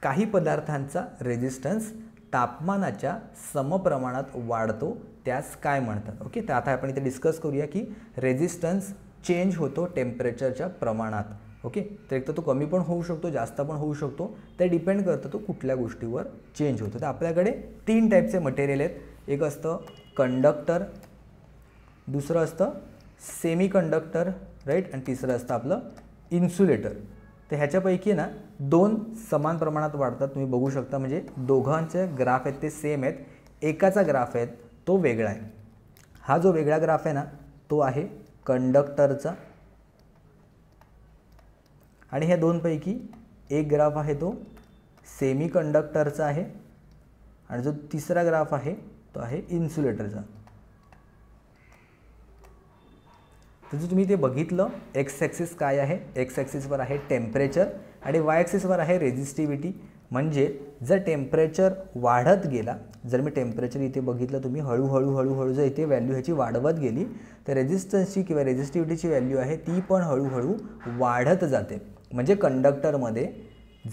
काही पदार्थांचा रेजिस्टन्स तापमानाच्या समप्रमाणात वाढतो त्यास काय म्हणतात. ओके, तर आता आपण इथे डिस्कस करूया की रेजिस्टन्स चेंज होतो टेम्परेचरच्या प्रमाणात. ओके, तर एक तर तो कमी पण होऊ शकतो, जास्त पण होऊ शकतो, ते डिपेंड करतं तो कुठल्या गोष्टीवर चेंज होतो. तर आपल्याकडे 3 टाईपचे मटेरियल आहेत. एक असतं कंडक्टर, दुसरं असतं सेमी कंडक्टर, राईट, आणि तिसरं असतं आपलं इन्सुलेटर. तर ह्याच्यापैकी ना 2 समान प्रमाणात वाढतात, तुम्ही बघू शकता. म्हणजे दोघांचे ग्राफ आहेत ते सेम आहेत, एकाचा ग्राफ आहे तो वेगळा आहे. हा जो वेगळा ग्राफ आहे ना तो आहे कंडक्टरचा, आणि ह्या दोनपैकी एक ग्राफ आहे तो सेमी कंडक्टरचा आहे, आणि जो तिसरा ग्राफ आहे तो आहे इन्सुलेटरचा. तर जर तुम्ही ते बघितलं, एक्स ॲक्सिस काय आहे, एक्स ॲक्सिसवर आहे टेम्परेचर आणि वाय ॲक्सिसवर आहे रेझिस्टिव्हिटी. म्हणजे जर टेम्परेचर वाढत गेला, जर मी टेम्परेचर इथे बघितलं, तुम्ही हळूहळू जर इथे व्हॅल्यू ह्याची वाढवत गेली तर रेझिस्टन्सची किंवा रेझिस्टिव्हिटीची व्हॅल्यू आहे ती पण हळूहळू वाढत जाते. म्हणजे कंडक्टरमध्ये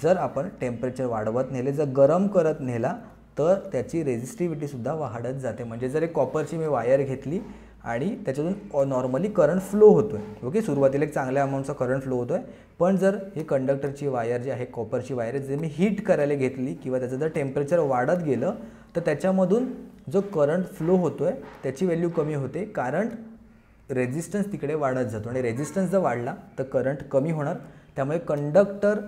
जर आपण टेम्परेचर वाढवत नेले, जर गरम करत नेला तर त्याची रेझिस्टिव्हिटीसुद्धा वाढत जाते. म्हणजे जर एक कॉपरची मी वायर घेतली आणि त्याच्यातून नॉर्मली करंट फ्लो होतो आहे. ओके, सुरुवातीला एक चांगल्या अमाऊंटचा करंट फ्लो होतो आहे, पण जर ही कंडक्टरची वायर जी आहे, कॉपरची वायर, जर मी हीट करायला घेतली किंवा त्याचं जर टेम्परेचर वाढत गेलं तर त्याच्यामधून जो करंट फ्लो होतो आहे त्याची व्हॅल्यू कमी होते, कारण रेझिस्टन्स तिकडे वाढत जातो. आणि रेझिस्टन्स जर वाढला तर करंट कमी होणार. त्यामुळे कंडक्टर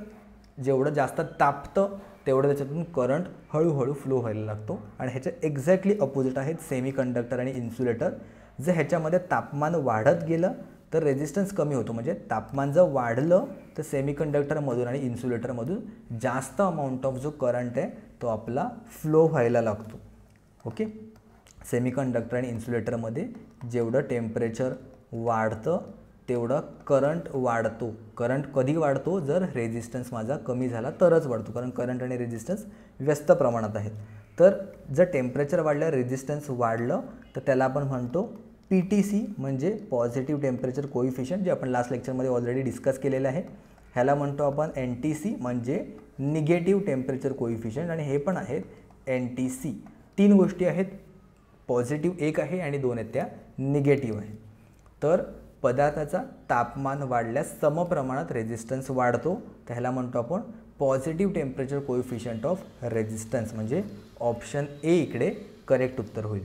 जेवढं जास्त तापतं तेवढं त्याच्यातून करंट हळूहळू फ्लो व्हायला लागतो. आणि ह्याच्या एक्झॅक्टली अपोजिट आहेत सेमी कंडक्टर आणि इन्सुलेटर. जर ह्याच्यामध्ये तापमान वाढत गेलं तर रेझिस्टन्स कमी होतो. म्हणजे तापमान जर वाढलं तर सेमी कंडक्टरमधून आणि इन्सुलेटरमधून जास्त अमाऊंट ऑफ जो करंट आहे तो आपला फ्लो व्हायला लागतो. ओके, सेमी कंडक्टर आणि इन्सुलेटरमध्ये जेवढं टेम्परेचर वाढतं तेवढं करंट वाढतो. करंट कधी वाढतो, जर रेझिस्टन्स माझा कमी झाला तरच वाढतो, कारण करंट आणि रेझिस्टन्स व्यस्त प्रमाणात आहेत. तर जर टेम्परेचर वाढलं, रेझिस्टन्स वाढलं तर त्याला आपण म्हणतो PTC, म्हणजे पॉझिटिव्ह टेम्परेचर कोइफिशियंट, जे आपण लास्ट लेक्चरमध्ये ऑलरेडी डिस्कस केलेलं आहे. ह्याला म्हणतो आपण NTC, म्हणजे निगेटिव्ह टेम्परेचर कोइफिशियंट, आणि हे पण आहेत NTC. 3 गोष्टी आहेत, पॉझिटिव्ह एक आहे आणि 2 आहेत त्या निगेटिव्ह आहे. तर पदार्थाचा तापमान वाढल्यास समप्रमाणात रेझिस्टन्स वाढतो, तर ह्याला म्हणतो आपण positive temperature coefficient of resistance. म्हणजे ऑप्शन ए इकडे करेक्ट उत्तर होईल.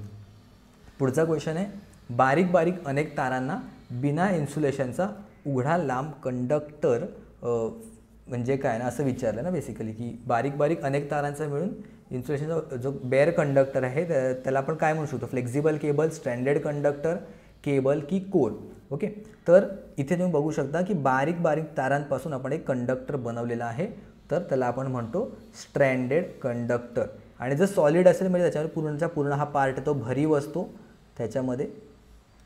पुढचा क्वेश्चन आहे, बारीक बारीक अनेक तारांना बिना इन्सुलेशनचा उघडा लांब कंडक्टर म्हणजे काय ना, असं विचारलं ना बेसिकली, की बारीक बारीक अनेक तारांचा मिळून इन्सुलेशनचा जो बेअर कंडक्टर आहे त्याला आपण काय म्हणू शकतो, flexible cable, stranded conductor, cable की कोर. ओके, तर इथे तुम्ही बघू शकता की बारीक बारीक तारांपासून आपण एक कंडक्टर बनवलेला आहे, तर त्याला आपण म्हणतो स्ट्रँडेड कंडक्टर. आणि जर सॉलिड असेल म्हणजे त्याच्यावर पूर्णचा पूर्ण हा पार्ट आहे तो भरीव असतो, त्याच्यामध्ये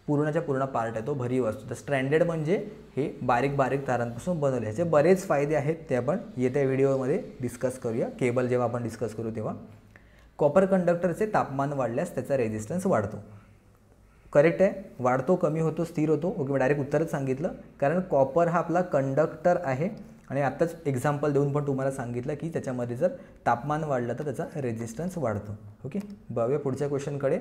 पूर्णच्या पूर्ण पार्ट आहे तो भरीव असतो. तर स्ट्रँडेड म्हणजे हे बारीक बारीक तारांपासून बनवले. ह्याचे बरेच फायदे आहेत, ते आपण येत्या व्हिडिओमध्ये डिस्कस करूया. केबल जेव्हा आपण डिस्कस करू तेव्हा. कॉपर कंडक्टरचे तापमान वाढल्यास त्याचा रेझिस्टन्स वाढतो. करेक्ट आहे, वाढतो, कमी होतो, स्थिर होतो. ओके, मी डायरेक्ट उत्तरच सांगितलं, कारण कॉपर हा आपला कंडक्टर आहे आणि आत्ताच एक्झाम्पल देऊन पण तुम्हाला सांगितलं की त्याच्यामध्ये जर तापमान वाढलं तर त्याचा रेझिस्टन्स वाढतो. ओके, बघूया पुढच्या क्वेश्चनकडे.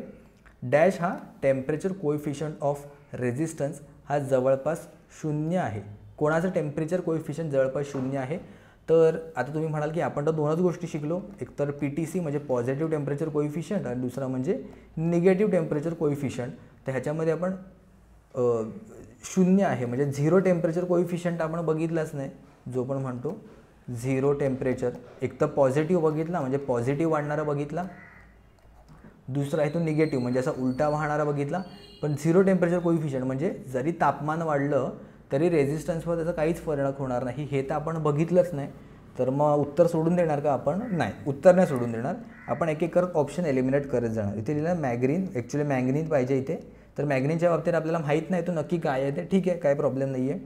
डॅश हा टेम्परेचर कोइफिशियंट ऑफ रेझिस्टन्स हा जवळपास 0 आहे. कोणाचं टेम्परेचर कोइफिशियंट जवळपास 0 आहे? तर आता तुम्ही म्हणाल की आपण तर 2च गोष्टी शिकलो, एक तर PTC म्हणजे पॉझिटिव्ह टेम्परेचर कोइफिशियंट आणि दुसरा म्हणजे निगेटिव्ह टेम्परेचर कोइफिशियंट. तर ह्याच्यामध्ये आपण 0 आहे म्हणजे 0 टेम्परेचर कोइफिशियंट आपण बघितलाच नाही, जो पण म्हणतो 0 टेम्परेचर. एक तर पॉझिटिव्ह बघितला म्हणजे पॉझिटिव्ह वाढणारा बघितला, दुसरा आहे तो निगेटिव्ह म्हणजे असा उलटा वाहणारा बघितला. पण 0 टेम्परेचर कोइफिशियंट म्हणजे जरी तापमान वाढलं तरी रेझिस्टन्सवर त्याचा काहीच परिणाम होणार नाही, हे तर आपण बघितलंच नाही. तर मग उत्तर सोडून देणार का आपण? नाही, उत्तर नाही सोडून देणार. आपण एक एक करत ऑप्शन एलिमिनेट करत जाणार. इथे लिहिलं मॅग्नीन, ॲक्च्युली मॅग्नीन पाहिजे इथे. तर मॅग्नीनच्या बाबतीत आपल्याला माहीत नाही तो नक्की काय आहे ते, ठीक आहे, काय प्रॉब्लेम नाही आहे.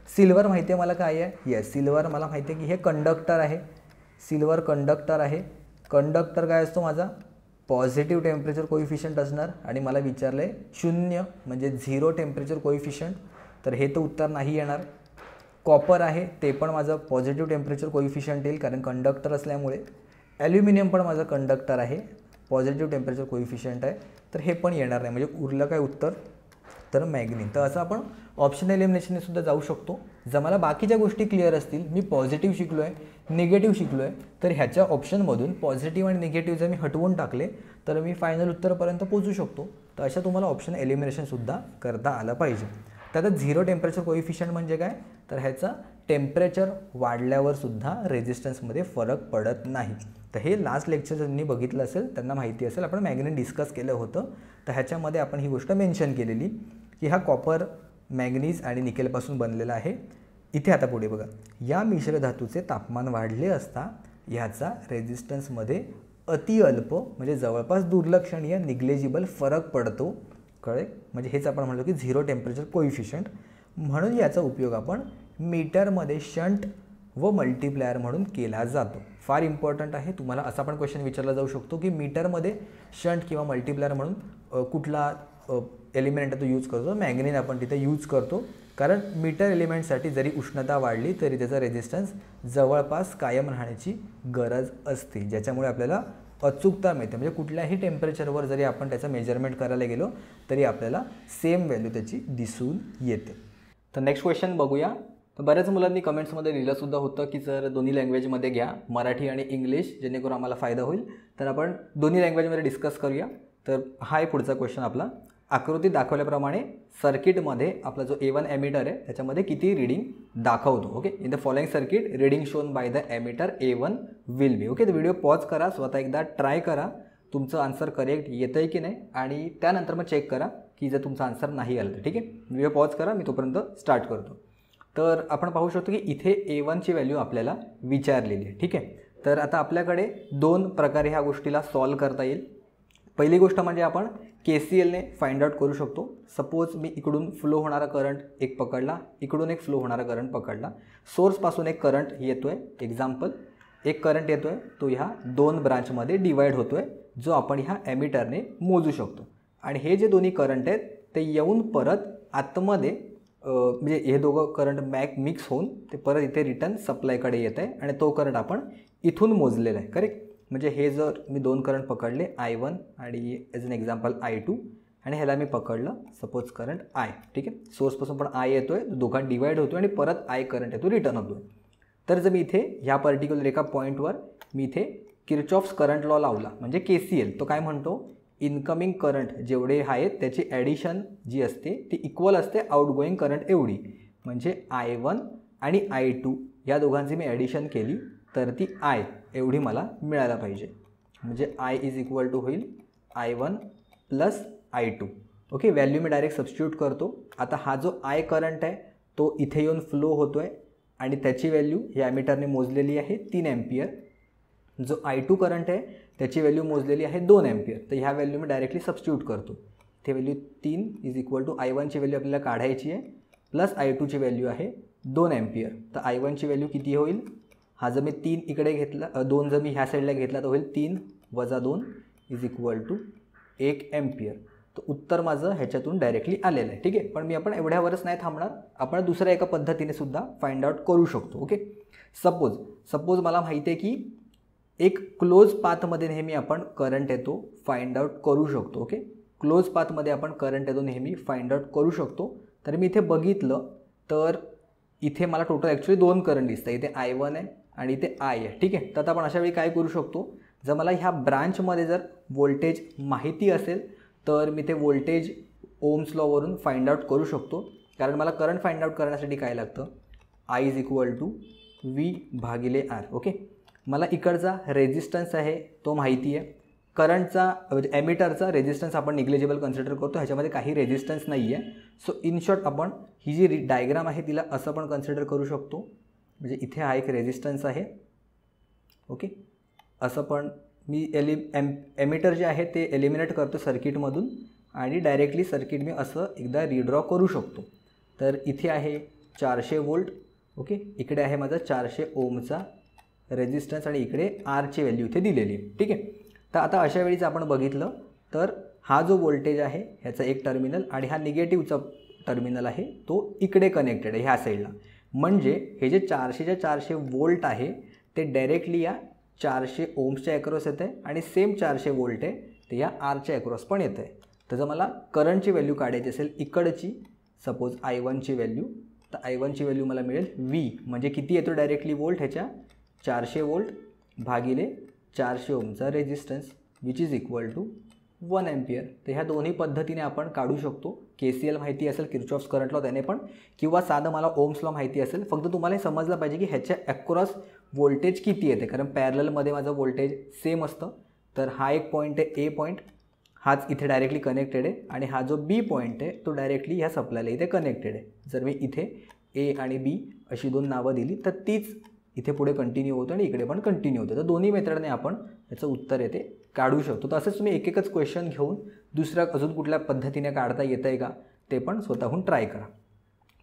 सिल्वर माहिती आहे मला काय आहे, येस सिल्वर मला माहिती आहे की हे कंडक्टर आहे, सिल्वर कंडक्टर आहे. कंडक्टर काय असतो माझा? पॉझिटिव्ह टेम्परेचर कोइफिशियंट असणार. आणि मला विचारलं आहे 0 म्हणजे 0 टेम्परेचर कोइफिशियंट, तर हे तर उत्तर नाही येणार. कॉपर आहे ते पण माझं पॉझिटिव्ह टेम्परेचर कोइफिशियंट येईल कारण कंडक्टर असल्यामुळे. ॲल्युमिनियम पण माझं कंडक्टर आहे, पॉझिटिव्ह टेम्परेचर कोइफिशियंट आहे, तर हे पण येणार नाही. म्हणजे उरलं काय उत्तर, तर मॅग्नीज. तर असं आपण ऑप्शन एलिमिनेशनने सुद्धा जाऊ शकतो. जर मला बाकीच्या गोष्टी क्लिअर असतील, मी पॉझिटिव्ह शिकलो आहे, निगेटिव्ह शिकलो आहे, तर ह्याच्या ऑप्शनमधून पॉझिटिव्ह आणि निगेटिव्ह जर मी हटवून टाकले तर मी फायनल उत्तरपर्यंत पोहोचू शकतो. तर अशा तुम्हाला ऑप्शन एलिमिनेशनसुद्धा करता आलं पाहिजे. तर आता झिरो टेम्परेचर कोइफिशियंट म्हणजे काय, तर ह्याचा टेम्परेचर वाढल्यावर सुद्धा रेझिस्टन्समध्ये फरक पडत नाही. तर हे लास्ट लेक्चर ज्यांनी बघितलं असेल त्यांना माहिती असेल, आपण मॅग्नीज डिस्कस केलं होतं. तर ह्याच्यामध्ये आपण ही गोष्ट मेन्शन केलेली की हा कॉपर, मॅग्नीज आणि निकेलपासून बनलेला आहे. इथे आता पुढे बघा, या मिश्र धातूचे तापमान वाढले असता ह्याचा रेझिस्टन्समध्ये अतिअल्प म्हणजे जवळपास दुर्लक्षणीय निग्लेजिबल फरक पडतो. कळले, म्हणजे हेच आपण म्हणतो की झिरो टेम्परेचर कोइफिशियंट. म्हणून याचा उपयोग आपण मीटरमध्ये शंट व मल्टिप्लायर म्हणून केला जातो. फार इम्पॉर्टंट आहे. तुम्हाला असा पण क्वेश्चन विचारला जाऊ शकतो की मीटरमध्ये शंट किंवा मल्टिप्लायर म्हणून कुठला एलिमेंट तो यूज करतो. मॅग्नीज आपण तिथे यूज करतो कारण मीटर एलिमेंटसाठी जरी उष्णता वाढली तरी त्याचा रेझिस्टन्स जवळपास कायम राहण्याची गरज असते, ज्याच्यामुळे आपल्याला अचूकता मिळते. म्हणजे कुठल्याही टेम्परेचरवर जरी आपण त्याचं मेजरमेंट करायला गेलो तरी आपल्याला सेम व्हॅल्यू त्याची दिसून येते. तर नेक्स्ट क्वेश्चन बघूया. तर बऱ्याच मुलांनी कमेंट्समध्ये लिहिलंसुद्धा होतं की सर दोन्ही लँग्वेजमध्ये घ्या, मराठी आणि इंग्लिश, जेणेकरून आम्हाला फायदा होईल. तर आपण दोन्ही लँग्वेजमध्ये डिस्कस करूया. तर हा आहे पुढचा क्वेश्चन आपला. आकृतीत दाखवल्याप्रमाणे सर्किटमध्ये आपला जो A1 एमिटर आहे त्याच्यामध्ये किती रीडिंग दाखवतो. Okay, in the following circuit reading shown by the emitter A1 will be. Okay, तर व्हिडिओ पॉज करा, स्वतः एकदा ट्राय करा तुमचं आन्सर करेक्ट येतं आहे की नाही, आणि त्यानंतर मग चेक करा की जर तुमचा आन्सर नाही आलं तर. ठीक आहे, व्हिडिओ पॉज करा, मी तोपर्यंत स्टार्ट करतो. तर आपण पाहू शकतो की इथे A1ची व्हॅल्यू आपल्याला विचारलेली आहे. ठीक आहे, तर आता आपल्याकडे दोन प्रकारे ह्या गोष्टीला सॉल्व करता येईल. पहिली गोष्ट म्हणजे आपण KCLने फाइंड आउट करू शकतो. सपोज मी इकडून फ्लो होणारा करंट एक पकडला, इकडून एक फ्लो होणारा करंट पकडला. सोर्सपासून एक करंट येतो आहे, एक्झाम्पल एक करंट येतो आहे, तो ह्या दोन ब्रांचमध्ये डिवाईड होतो आहे, जो आपण ह्या एमिटरने मोजू शकतो. आणि हे जे दोन्ही करंट आहेत ते येऊन परत आतमध्ये म्हणजे हे दोघं करंट मिक्स होऊन ते परत इथे रिटर्न सप्लायकडे येत आहे आणि तो करंट आपण इथून मोजलेला आहे. करेक्ट, म्हणजे हे जर मी दोन करंट पकडले I1 आणि ॲज अन एक्झाम्पल I2 आणि ह्याला मी पकडलं सपोज करंट I. ठीक आहे, सोर्सपासून पण I येतो आहे, दोघांत डिवाईड होतो आणि परत I करंट येतो, रिटर्न होतो. तर जर मी इथे ह्या पर्टिक्युलर एका पॉईंटवर मी इथे किर्चॉफ्स करंट लॉ लावला म्हणजे KCL, तो काय म्हणतो, इनकमिंग करंट जेवढे आहेत त्याची ॲडिशन जी असते ती इक्वल असते आउटगोईंग करंट एवढी. म्हणजे I1 आणि I2 या दोघांची मी ॲडिशन केली तर ती I एवढी मला मिळायला पाहिजे. म्हणजे I इज इक्वल टू होईल I1 plus I2. Okay, value मी डायरेक्ट सबस्टिट्यूट करतो. आता हा जो I करंट आहे तो इथे येऊन फ्लो होतो आहे आणि त्याची व्हॅल्यू या ॲमिटरने मोजलेली आहे 3 एम्पियर. जो I2 करंट आहे त्याची व्हॅल्यू मोजलेली आहे 2 एम्पियर. तर ह्या व्हॅल्यू मी डायरेक्टली सबस्टिट्यूट करतो. ते व्हॅल्यू 3 इज इक्वल टू I1ची व्हॅल्यू आपल्याला काढायची आहे प्लस I2ची व्हॅल्यू आहे 2 एम्पियर. तर I1ची व्हॅल्यू किती होईल, हा जर मी 3 इकडे घेतला, 2 जर मी ह्या साईडला घेतला तर होईल 3 वजा 2 इज इक्वल टू 1 एम्पियर. तर उत्तर माझं ह्याच्यातून डायरेक्टली आलेलं आहे. ठीक आहे, पण मी आपण एवढ्यावरच नाही थांबणार, आपण दुसऱ्या एका पद्धतीने सुद्धा फाइंड आउट करू शकतो. ओके, सपोज मला माहिती आहे की एक क्लोज पाथमध्ये नेहमी आपण करंट येतो फाइंड आउट करू शकतो. ओके, क्लोज पाथमध्ये आपण करंट येतो नेहमी फाइंड आउट करू शकतो. तर मी इथे बघितलं तर इथे मला टोटल ॲक्च्युली 2 करंट दिसतं. इथे I1 आहे आणि इथे I आहे. ठीक आहे, तर आता आपण अशा वेळी काय करू शकतो, जर मला ह्या ब्रांचमध्ये जर व्होल्टेज माहिती असेल तर मी ते व्होल्टेज ओम्स लॉवरून फाइंड आउट करू शकतो. कारण मला करंट फाइंड आउट करण्यासाठी काय लागतं, I is equal to V/R. Okay, मला इकडचा रेझिस्टन्स आहे तो माहिती आहे, करंटचा म्हणजे एमिटरचा रेझिस्टन्स आपण निग्लेजिबल कन्सिडर करतो, ह्याच्यामध्ये काही रेझिस्टन्स नाही आहे. सो इन शॉर्ट आपण ही जी डायग्राम आहे तिला असं पण कन्सिडर करू शकतो, म्हणजे इथे हा एक रेझिस्टन्स आहे. ओके, असं पण मी एमिटर जे आहे ते एलिमिनेट करतो सर्किटमधून आणि डायरेक्टली सर्किट मी असं एकदा रिड्रॉ करू शकतो. तर इथे आहे 400 वोल्ट. ओके, इकडे आहे माझा 400 ओमचा रेझिस्टन्स आणि इकडे आरची व्हॅल्यू इथे दिलेली आहे. ठीक आहे, तर आता अशा वेळीच आपण बघितलं तर हा जो व्होल्टेज आहे ह्याचा एक टर्मिनल आणि हा निगेटिव्हचा टर्मिनल आहे तो इकडे कनेक्टेड आहे ह्या साईडला. म्हणजे हे जे 400च्या 400 वोल्ट आहे ते डायरेक्टली या 400 ओम्सच्या ॲक्रॉस येते आणि सेम 400 वोल्ट आहे ते या आरच्या ॲक्रॉस पण येते. तर जर मला करंटची व्हॅल्यू काढायची असेल इकडची, सपोज I1ची व्हॅल्यू, तर I1ची व्हॅल्यू मला मिळेल V, म्हणजे किती येतो डायरेक्टली वोल्ट ह्याच्या 400 वोल्ट भागिले 400 ओमचा resistance which is equal to 1 ampere. तर ह्या दोन्ही पद्धतीने आपण काढू शकतो. KCL माहिती असेल किर्चॉफ्स करंट लॉ त्याने पण, किंवा साधं मला ओम्स लॉ माहिती असेल. फक्त तुम्हाला हे समजलं पाहिजे की ह्याच्या ॲक्रॉस व्होल्टेज किती येते, कारण पॅरललमध्ये माझं व्होल्टेज सेम असतं. तर हा एक पॉईंट आहे A पॉईंट, हाच इथे डायरेक्टली कनेक्टेड आहे आणि हा जो B पॉईंट आहे तो डायरेक्टली ह्या सप्लायला इथे कनेक्टेड आहे. जर मी इथे A आणि B अशी दोन नावं दिली तर तीच इथे पुढे कंटिन्यू होतं आणि इकडे पण कंटिन्यू होतं. तर दोन्ही मेथडने आपण याचं उत्तर येते काढू शकतो. तर असंच तुम्ही एक एकच क्वेश्चन घेऊन दुसऱ्या अजून कुठल्या पद्धतीने काढता येतं आहे का ते पण स्वतःहून ट्राय करा.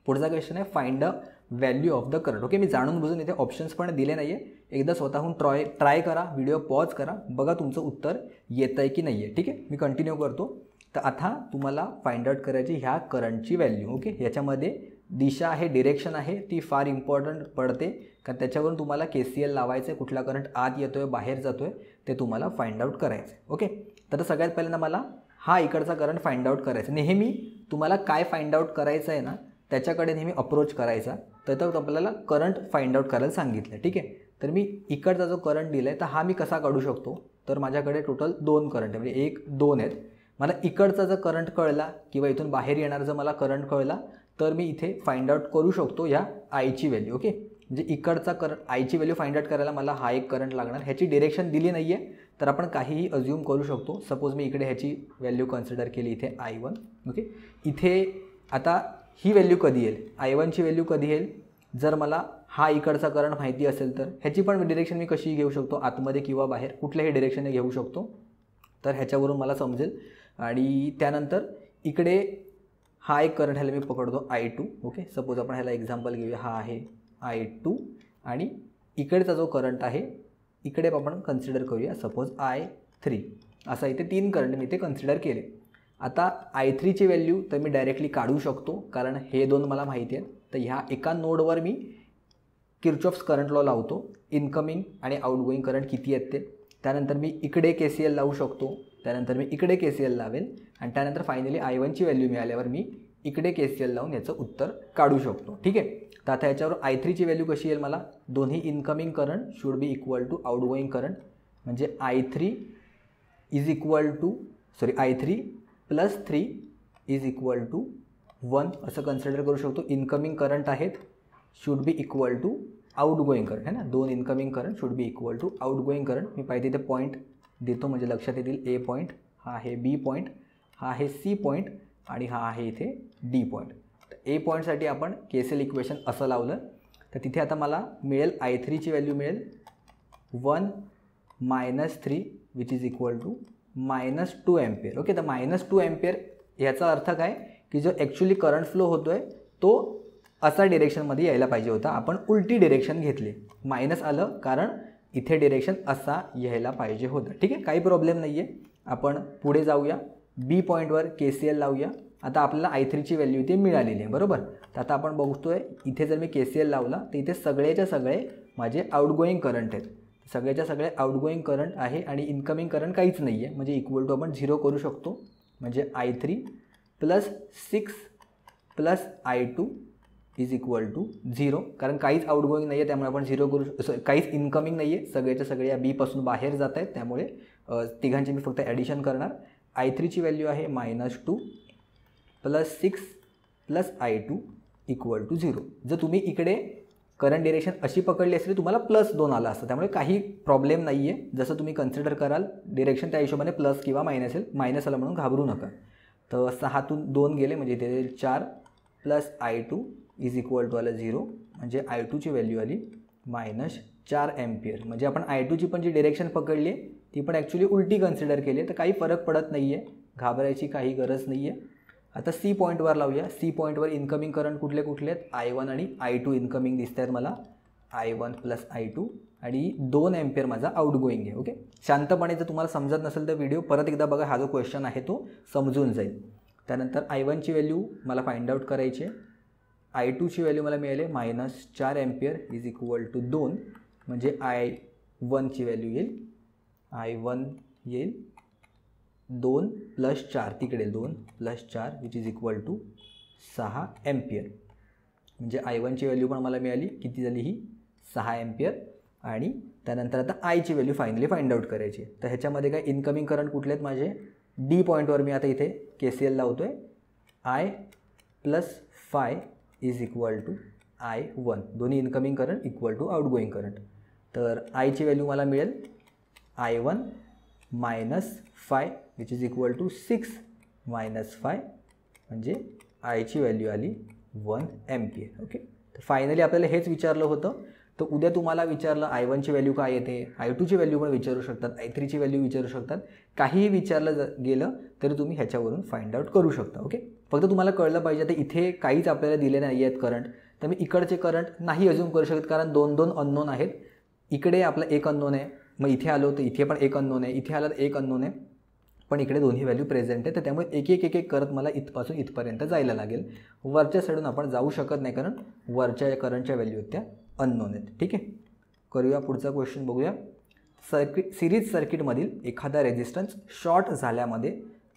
पुढचा क्वेश्चन आहे find the value of the current. Okay, मी जाणून बुजून इथे ऑप्शन्स पण दिले नाही आहे. एकदा स्वतःहून ट्राय करा, व्हिडिओ पॉज करा, बघा तुमचं उत्तर येतं आहे की नाही आहे. ठीक आहे, मी कंटिन्यू करतो. तर आता तुम्हाला फाइंड आउट करायची ह्या करंटची व्हॅल्यू. ओके, याच्यामध्ये दिशा आहे, डिरेक्शन आहे, ती फार इम्पॉर्टंट पडते, कारण त्याच्यावरून तुम्हाला KCL लावायचं आहे. कुठला करंट आत येतो आहे बाहेर जातो आहे ते तुम्हाला फाइंड आउट करायचं आहे. ओके, तर सगळ्यात पहिल्यांदा मला हा इकडचा करंट फाइंड आउट करायचा. नेहमी तुम्हाला काय फाइंड आउट करायचं आहे ना त्याच्याकडे नेहमी अप्रोच करायचा. तर आपल्याला करंट फाइंड आउट करायला सांगितलं. ठीक आहे, तर मी इकडचा जो करंट दिला आहे तर हा मी कसा काढू शकतो, तर माझ्याकडे टोटल 2 करंट आहे, म्हणजे 1 2 आहेत. मला इकडचा जर करंट कळला किंवा इथून बाहेर येणार जर मला करंट कळला तर मी इथे फाइंड आउट करू शकतो ह्या आयची व्हॅल्यू. ओके, म्हणजे इकडचा करंट आयची व्हॅल्यू फाइंड आउट करायला मला हा एक करंट लागणार. ह्याची डिरेक्शन दिली नाही आहे तर आपण काहीही अज्यूम करू शकतो. सपोज मी इकडे ह्याची व्हॅल्यू कन्सिडर केली इथे I1. ओके, इथे आता ही व्हॅल्यू कधी येईल, I1ची व्हॅल्यू कधी येईल, जर मला हा इकडचा करंट माहिती असेल तर ह्याची पण डिरेक्शन मी कशी घेऊ शकतो, आतमध्ये किंवा बाहेर कुठल्याही डिरेक्शनने घेऊ शकतो. तर ह्याच्यावरून मला समजेल. आणि त्यानंतर इकडे हा एक करंट ह्याला मी पकडतो I2. ओके, सपोज आपण ह्याला एक्झाम्पल घेऊया, हा आहे I2 आणि इकडेचा जो करंट आहे इकडे आपण कन्सिडर करूया सपोज I3. असा इथे 3 करंट मी इथे कन्सिडर केले. आता I3ची व्हॅल्यू तर मी डायरेक्टली काढू शकतो कारण हे दोन मला माहिती आहेत. तर ह्या एका नोडवर मी किर्चॉफ्स करंट लॉ लावतो, इनकमिंग आणि आउटगोईंग करंट किती आहेत ते. त्यानंतर मी इकडे KCL लावू शकतो, त्यानंतर मी इकडे KCL लावेल आणि त्यानंतर फायनली I1ची व्हॅल्यू मिळाल्यावर मी इकडे KCL लावून याचं उत्तर काढू शकतो. ठीक आहे, तर आता याच्यावर I3ची व्हॅल्यू कशी येईल, मला दोन्ही incoming current should be equal to outgoing current, म्हणजे I3 is equal to I3 plus 3 is equal to 1 असं कन्सिडर करू शकतो. इनकमिंग करंट आहेत should be equal to outgoing current आहे ना, 2 incoming current should be equal to outgoing current. मी पाहिजे तिथे पॉईंट देतो म्हणजे लक्षात येतील. A पॉईंट, हा आहे B पॉईंट, हा आहे C पॉईंट आणि हा आहे इथे D पॉईंट. तर A पॉईंटसाठी आपण KCL इक्वेशन असं लावलं तर तिथे आता मला मिळेल I3ची व्हॅल्यू मिळेल 1 - 3 which is equal to -2 ampere. Okay, तर -2 एम्पियर ह्याचा अर्थ काय की जो ॲक्च्युली करंट फ्लो होतो आहे तो असा डिरेक्शनमध्ये यायला पाहिजे होता, आपण उलटी डिरेक्शन घेतली, मायनस आलं कारण इथे डिरेक्शन असा यायला पाहिजे होतं. ठीक आहे, काही प्रॉब्लेम नाही आहे. आपण पुढे जाऊया, B पॉईंटवर KCL लावूया. आता आपल्याला I3ची व्हॅल्यू इथे मिळालेली आहे, बरोबर. तर आता आपण बघतोय इथे जर मी KCL लावला तर इथे सगळेच्या सगळे माझे आउटगोईंग करंट आहेत, सगळेच्या सगळे आउटगोईंग करंट आहे आणि इनकमिंग करंट काहीच नाही आहे, म्हणजे इक्वल टू आपण 0 करू शकतो. म्हणजे I3 plus 6 plus I2 is equal to 0, कारण काहीच आउटगोईंग नाही आहे त्यामुळे आपण 0 करू शकतो. काहीच इनकमिंग नाही आहे, सगळेच्या सगळे या Bपासून बाहेर जात आहेत त्यामुळे तिघांची मी फक्त ॲडिशन करणार. I3ची व्हॅल्यू आहे -2 plus 6 plus I2 equal to 0. जर तुम्ही इकडे करंट डिरेक्शन अशी पकडली असली तुम्हाला +2 आला असतं, त्यामुळे काही प्रॉब्लेम नाही आहे. जसं तुम्ही कन्सिडर कराल डिरेक्शन त्या हिशोबाने प्लस किंवा मायनस येईल, मायनस आला म्हणून घाबरू नका. तर 6तून 2 गेले म्हणजे इथे 4 plus I2 is equal to आलं 0, म्हणजे I2ची व्हॅल्यू आली -4 एम्पियर. म्हणजे आपण I2ची पण जी डिरेक्शन पकडली आहे ती पण ॲक्च्युली उलटी कन्सिडर केली आहे, तर काही फरक पडत नाही आहे, घाबरायची काही गरज नाही आहे. आता C पॉईंटवर लावूया. C पॉईंटवर इनकमिंग करंट कुठले कुठले आहेत, I1 आणि I2 इनकमिंग दिसत आहेत मला, I1 प्लस I2 आणि 2 एम्पियर माझा आउटगोईंग आहे. ओके, शांतपणे जर तुम्हाला समजत नसेल तर व्हिडिओ परत एकदा बघा, हा जो क्वेश्चन आहे तो समजून जाईल. त्यानंतर I1ची व्हॅल्यू मला फाइंड आउट करायची आहे. I2ची व्हॅल्यू मला मिळाली -4 एम्पियर इज इक्वल टू 2, म्हणजे I1ची व्हॅल्यू येईल, I1 येईल 2 + 4, तिकडे 2 + 4 which is equal to 6 ampere. म्हणजे I1ची व्हॅल्यू पण मला मिळाली, किती झाली ही 6 एम्पियर. आणि त्यानंतर आता आयची व्हॅल्यू फायनली फाइंड आउट करायची. तर ह्याच्यामध्ये काय इनकमिंग करंट कुठले आहेत माझे, डी पॉईंटवर मी आता इथे KCL लावतो आहे. I + 5 is equal to I1, दोन्ही incoming current equal to outgoing current. तर आयची व्हॅल्यू मला मिळेल I1 - 5 which is equal to 6 - 5, म्हणजे आयची व्हॅल्यू आली 1 एम्पियर. ओके, तर फायनली आपल्याला हेच विचारलं होतं. तर उद्या तुम्हाला विचारलं I1ची व्हॅल्यू काय येते, I2ची व्हॅल्यू पण विचारू शकतात, I3ची व्हॅल्यू विचारू शकतात, काहीही विचारलं गेलं तरी तुम्ही ह्याच्यावरून फाइंड आउट करू शकता. ओके, फक्त तुम्हाला कळलं पाहिजे तर इथे काहीच आपल्याला दिले नाही आहेत करंट, तर मी इकडचे करंट नाही अज्यूम करू शकत, कारण 2 अननोन आहेत. इकडे आपला एक अननोन आहे, मग इथे आलो तर इथे पण एक अननोन आहे, इथे आलं तर एक अननोन आहे, पण इकडे दोन्ही व्हॅल्यू प्रेझेंट आहे. तर त्यामुळे एक एक करत मला इथपासून इथपर्यंत जायला लागेल. वरच्या साईडून आपण जाऊ शकत नाही, कारण वरच्या करंटच्या व्हॅल्यू त्या अननोन आहेत. ठीक आहे, करूया पुढचा क्वेश्चन बघूया. सिरीज सर्किटमधील एखादा रेझिस्टन्स शॉर्ट झाल्यामध्ये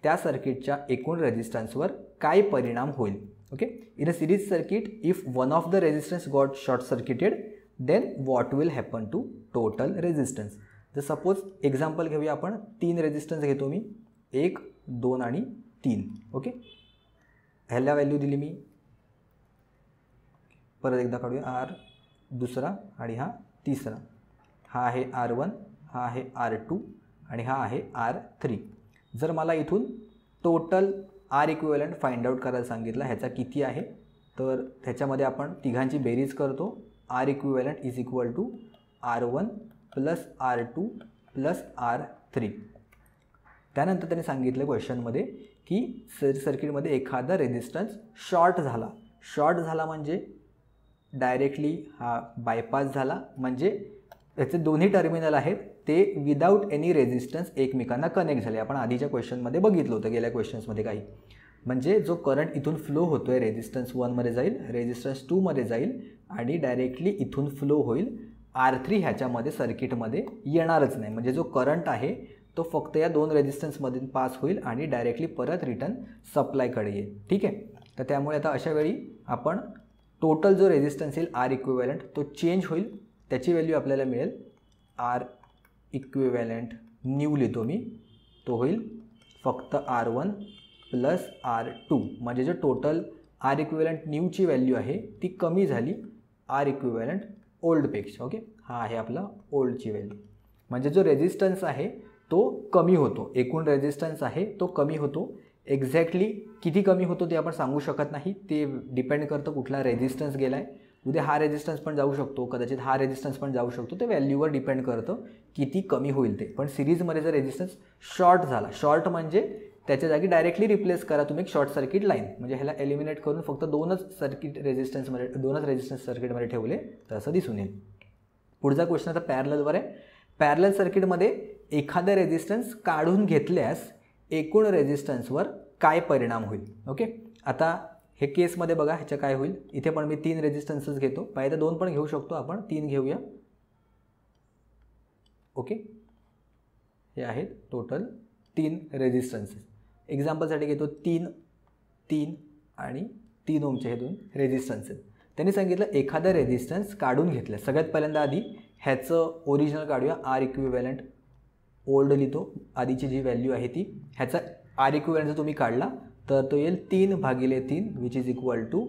त्या सर्किटच्या एकूण रेझिस्टन्सवर काय परिणाम होईल. Okay, in a series circuit if one of the resistance got short circuited then what will happen to total resistance. तर सपोज एक्झाम्पल घेऊया आपण, 3 रेझिस्टन्स घेतो मी, 1, 2 आणि 3. ओके, ह्याला व्हॅल्यू दिली मी, परत एकदा काढूया, R दुसरा आणि हा तिसरा, हा आहे R1, हा आहे R2 आणि हा आहे R3. जर मला इथून total R equivalent find out करायला सांगितलं, ह्याचा किती आहे, तर ह्याच्यामध्ये आपण तिघांची बेरीज करतो. R equivalent is equal to R1 + R2 + R3. त्यानंतर त्यांनी सांगितलं क्वेश्चनमध्ये की सर्किटमध्ये एखादा रेझिस्टन्स शॉर्ट झाला म्हणजे डायरेक्टली हा बायपास झाला, म्हणजे याचे दोन्ही टर्मिनल आहेत ते विदाऊट एनी रेझिस्टन्स एकमेकांना कनेक्ट झाले. आपण आधीच्या क्वेश्चनमध्ये बघितलं होतं, गेल्या क्वेश्चन्समध्ये काही, म्हणजे जो करंट इथून फ्लो होतो आहे रेझिस्टन्स 1मध्ये जाईल, रेझिस्टन्स 2मध्ये जाईल आणि डायरेक्टली इथून फ्लो होईल. R3 ह्याच्यामध्ये सर्किटमध्ये येणारच नाही, म्हणजे जो करंट आहे तो फक्त या 2 रेझिस्टन्समधून पास होईल आणि डायरेक्टली परत रिटर्न सप्लायकडे येईल. ठीक आहे, तर त्यामुळे आता अशा वेळी आपण टोटल जो रेझिस्टन्स येईल R इक्विव्हॅलंट तो चेंज होईल. त्याची व्हॅल्यू आपल्याला मिळेल R इक्विव्हॅलंट न्यू लिहितो मी, तो होईल फक्त R1 + R2, म्हणजे जो टोटल R इक्विव्हॅलंट न्यूची व्हॅल्यू आहे ती कमी झाली R इक्विव्हॅलंट ओल्डपेक्षा. ओके, हा आहे आपला ओल्डची व्हॅल्यू, म्हणजे जो रेझिस्टन्स आहे तो कमी होतो, एकूण रेझिस्टन्स आहे तो कमी होतो. एक्झॅक्टली किती कमी होतो ते आपण सांगू शकत नाही, ते डिपेंड करतं कुठला रेझिस्टन्स गेला आहे. उद्या हा रेझिस्टन्स पण जाऊ शकतो, कदाचित हा रेझिस्टन्स पण जाऊ शकतो, ते व्हॅल्यूवर डिपेंड करतं किती कमी होईल ते. पण सिरीजमध्ये जर रेझिस्टन्स शॉर्ट झाला, शॉर्ट म्हणजे त्याच्या जागी डायरेक्टली रिप्लेस करा तुम्ही एक शॉर्ट सर्किट लाईन, म्हणजे ह्याला एलिमिनेट करून फक्त 2च रेझिस्टन्स सर्किटमध्ये ठेवले तर असं दिसून येईल. पुढचा क्वेश्चन आता पॅरललवर आहे. पॅरलल सर्किटमध्ये एखादा रेझिस्टन्स काढून घेतल्यास एकूण रेझिस्टन्सवर काय परिणाम होईल. ओके, आता हे केसमध्ये बघा ह्याच्या काय होईल, इथे पण मी 3 रेझिस्टन्सेस घेतो, पाहिजे 2 पण घेऊ शकतो आपण, 3 घेऊया. ओके, हे आहेत टोटल 3 रेझिस्टन्सेस. एक्झाम्पलसाठी घेतो 3 आणि 3 ओमचे हे 2 रेझिस्टन्सेस. त्यांनी सांगितलं एखादा रेझिस्टन्स काढून घेतलं. सगळ्यात पहिल्यांदा आधी ह्याचं ओरिजिनल काढूया, R इक्विव्हॅलंट ओल्ड लिहितो, आधीची जी व्हॅल्यू आहे ती, ह्याचा R इक्विव्हॅलंट जर तुम्ही काढला तर तो येईल 3/3 which is equal to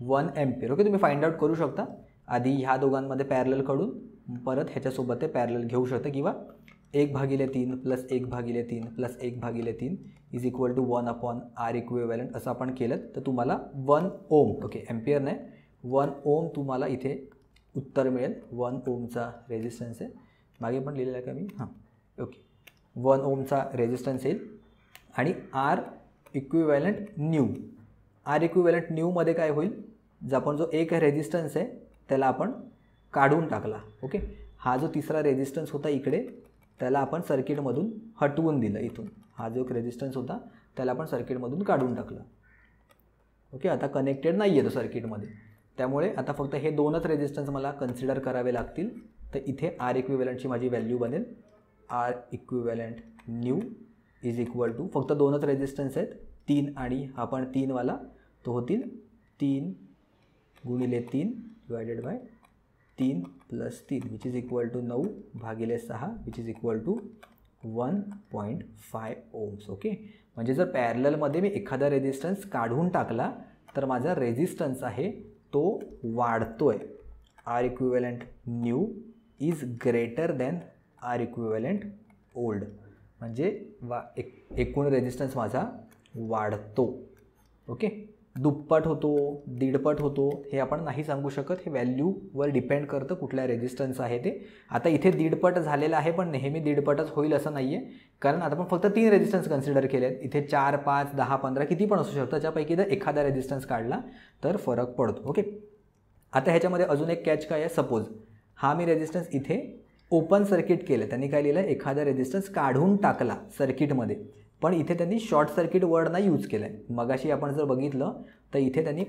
1 ampere. Okay, तुम्ही फाइंड आउट करू शकता. आधी ह्या दोघांमध्ये पॅरलल काढून परत ह्याच्यासोबत ते पॅरलल घेऊ शकता, किंवा 1/3 + 1/3 + 1/3 is equal to 1/R equivalent असं आपण केलं तर तुम्हाला 1 ओम, ओके एम्पियर नाही, 1 ओम तुम्हाला इथे उत्तर मिळेल. 1 ओमचा रेझिस्टन्स आहे, मागे पण लिहिलेलं आहे का मी, हां ओके, 1 ओमचा रेझिस्टन्स येईल. आणि R equivalent new, R equivalent न्यूमध्ये काय होईल, जर आपण जो एक रेझिस्टन्स आहे त्याला आपण काढून टाकला. ओके, हा जो तिसरा रेझिस्टन्स होता इकडे त्याला आपण सर्किटमधून हटवून दिलं. इथून हा जो एक रेझिस्टन्स होता त्याला आपण सर्किटमधून काढून टाकलं. ओके, आता कनेक्टेड नाही आहे तो सर्किटमध्ये. त्यामुळे आता फक्त हे दोनच रेजिस्टन्स मला कन्सिडर करावे लागतील. तर इथे आर इक्विव्हॅलंटची माझी व्हॅल्यू बनेल R equivalent new is equal to, फक्त दोनच रेजिस्टन्स आहेत 3 आणि हा पण 3 वाला, तो होतील 3 गुणिले 3 divided by 3 plus 3 which is equal to 9 भागिले 6 which is equal to 1.5 ohms. Okay, म्हणजे जर पॅरललमध्ये मी एखादा रेजिस्टन्स काढून टाकला तर माझा रेजिस्टन्स आहे तो वाढतोय. R equivalent new is greater than R equivalent old, म्हणजे एकूण रेजिस्टन्स माझा वाढतो. ओके, दुप्पट होतो, दीडपट होतो हे आपण नाही सांगू शकत, हे व्हॅल्यूवर डिपेंड करतं कुठला रेजिस्टन्स आहे ते. आता इथे दीडपट झालेला आहे, पण नेहमी दीडपटच होईल असं नाही आहे, कारण आता आपण फक्त 3 रेजिस्टन्स कन्सिडर केले आहेत. इथे 4, 5, 10, 15 किती पण असू शकतं, त्यापैकी जर एखादा रेजिस्टन्स काढला तर फरक पडतो. ओके, आता ह्याच्यामध्ये अजून एक कॅच काय आहे, सपोज हा मी रेजिस्टन्स इथे ओपन सर्किट केलं, त्यांनी काय लिहिलं, एखादा रेजिस्टन्स काढून टाकला सर्किटमध्ये, पण इथे त्यांनी शॉर्ट सर्किट वर्ड नाही यूज केला आहे. मगाशी आपण जर बघितलं तर इथे त्यांनी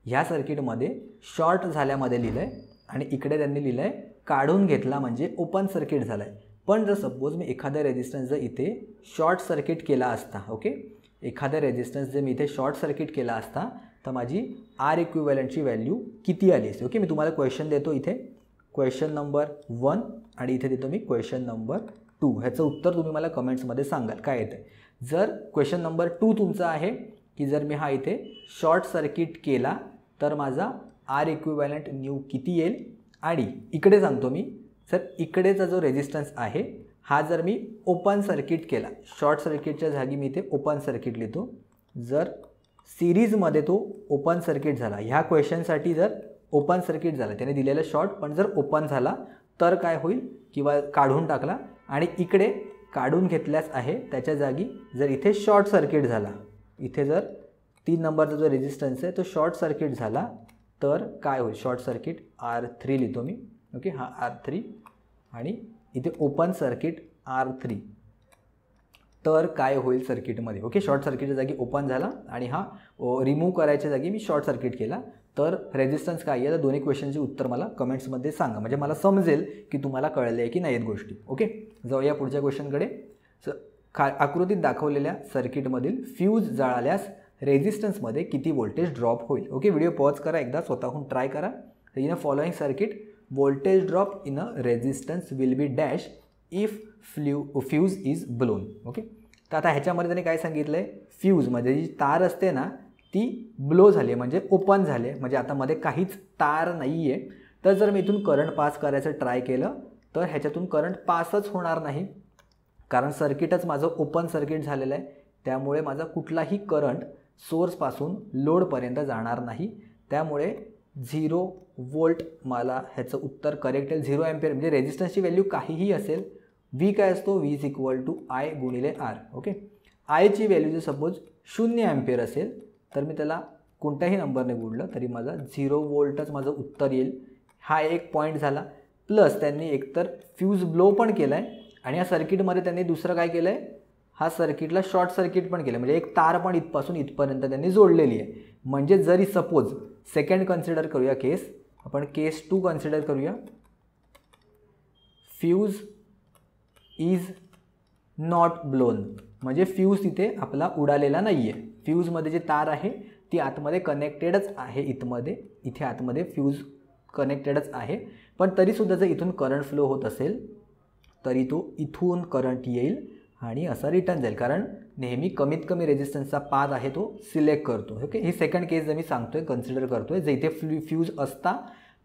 ह्या सर्किटमध्ये शॉर्ट झाल्यामध्ये लिहिलं आहे आणि इकडे त्यांनी लिहिलं आहे काढून घेतला म्हणजे ओपन सर्किट झाला आहे. पण जर सपोज मी एखादा रेजिस्टन्स जर इथे शॉर्ट सर्किट केला असता, ओके, एखादा रेजिस्टन्स जर मी इथे शॉर्ट सर्किट केला असता तर माझी आर इक्विव्हॅलंटची व्हॅल्यू किती आली असते. ओके, मी तुम्हाला क्वेश्चन देतो इथे, क्वेश्चन नंबर 1 आणि इथे देतो मी क्वेश्चन नंबर 2. ह्याचं उत्तर तुम्ही मला कमेंट्समध्ये सांगाल काय येतं. जर क्वेश्चन नंबर 2 तुमचा आहे की जर मी हा इथे शॉर्ट सर्किट केला तर माझा आर इक्विव्हॅलंट न्यू किती येईल, आणि इकडे सांगतो मी, सर इकडेचा जो रेजिस्टन्स आहे हा जर मी ओपन सर्किट केला, शॉर्ट सर्किटच्या जागी मी इथे ओपन सर्किट लिहितो, जर सिरीजमध्ये तो ओपन सर्किट झाला, ह्या क्वेश्चनसाठी जर ओपन सर्किट झाला, त्याने दिलेलं शॉर्ट पण जर ओपन झाला तर काय होईल, किंवा काढून टाकला आणि इकडे काढून घेतल्यास आहे त्याच्या जागी जर इथे शॉर्ट सर्किट झाला, इथे जर 3 नंबरचा जो रेजिस्टन्स आहे तो शॉर्ट सर्किट झाला तर काय होईल, शॉर्ट सर्किट R3 लिहितो मी. ओके, हा R3 आणि इथे ओपन सर्किट R3, तर काय होईल सर्किटमध्ये. ओके, शॉर्ट सर्किटच्या जागी ओपन झाला आणि हा रिमूव्ह करायच्या जागी मी शॉर्ट सर्किट केला, तर रेजिस्टन्स काय आहे. तर दोन्ही क्वेश्चनचे उत्तर मला कमेंट्समध्ये सांगा, म्हणजे मला समजेल की तुम्हाला कळले आहे की नाहीत गोष्टी. ओके, जाऊया पुढच्या क्वेश्चनकडे. आकृतीत दाखवलेल्या सर्किटमधील फ्यूज जळाल्यास रेजिस्टन्समध्ये किती व्होल्टेज ड्रॉप होईल. ओके, व्हिडिओ पॉज करा, एकदा स्वतःहून ट्राय करा. In a following circuit voltage drop in a resistance will be dash if fuse is blown. Okay, तर आता ह्याच्यामध्ये त्यांनी काय सांगितलं आहे, फ्यूज म्हणजे जी तार असते ना ती ब्लो झाली म्हणजे ओपन झाले, म्हणजे आता मध्ये काहीच तार नाही आहे. तर जर मी इथून करंट पास करायचं ट्राय केलं तर ह्याच्यातून करंट पासच होणार नाही, कारण सर्किटच माझं ओपन सर्किट झालेलं आहे. त्यामुळे माझा कुठलाही करंट सोर्सपासून लोडपर्यंत जाणार नाही. त्यामुळे 0 व्होल्ट मला ह्याचं उत्तर करेक्ट आहे. 0 एम्पियर म्हणजे रेजिस्टन्सची व्हॅल्यू काहीही असेल, व्ही काय असतो, V is equal to I गुणिले आर. ओके, आयची व्हॅल्यू जर सपोज 0 एम्पियर असेल तर मी त्याला कोणत्याही नंबरने गुणलं तरी माझा 0 व्होल्टच माझं उत्तर येईल. हा एक पॉईंट झाला. प्लस त्यांनी एकतर फ्यूज ब्लो पण केला आहे आणि या सर्किटमध्ये त्यांनी दुसरं काय केलं आहे, हा सर्किटला शॉर्ट सर्किट पण केलं, म्हणजे एक तार पण इथपासून इथपर्यंत त्यांनी जोडलेली आहे. म्हणजे जरी सपोज सेकंड कन्सिडर करूया केस, आपण केस 2 कन्सिडर करूया, फ्यूज इज नॉट ब्लोन, म्हणजे फ्यूज तिथे आपला उडालेला नाही आहे. फ्यूजमध्ये जे तार आहे ती आतमध्ये कनेक्टेडच आहे, इथे आतमध्ये फ्यूज कनेक्टेडच आहे. पण तरीसुद्धा जर इथून करंट फ्लो होत असेल तरी तो इथून करंट येईल आणि असा रिटर्न जाईल, कारण नेहमी कमीत कमी रेजिस्टन्सचा पाथ आहे तो सिलेक्ट करतो. ओके, ही सेकंड केस जर मी सांगतोय कन्सिडर करतोय, जर इथे फ्यूज असता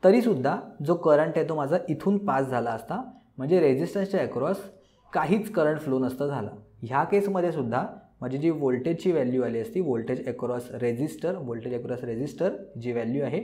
तरीसुद्धा जो करंट आहे तो माझा इथून पास झाला असता, म्हणजे रेजिस्टन्सच्या अक्रॉस काहीच करंट फ्लो नसता झाला. ह्या केसमध्ये सुद्धा माझी जी व्होल्टेजची व्हॅल्यू आली असती, व्होल्टेज अक्रॉस रेजिस्टर जी व्हॅल्यू आहे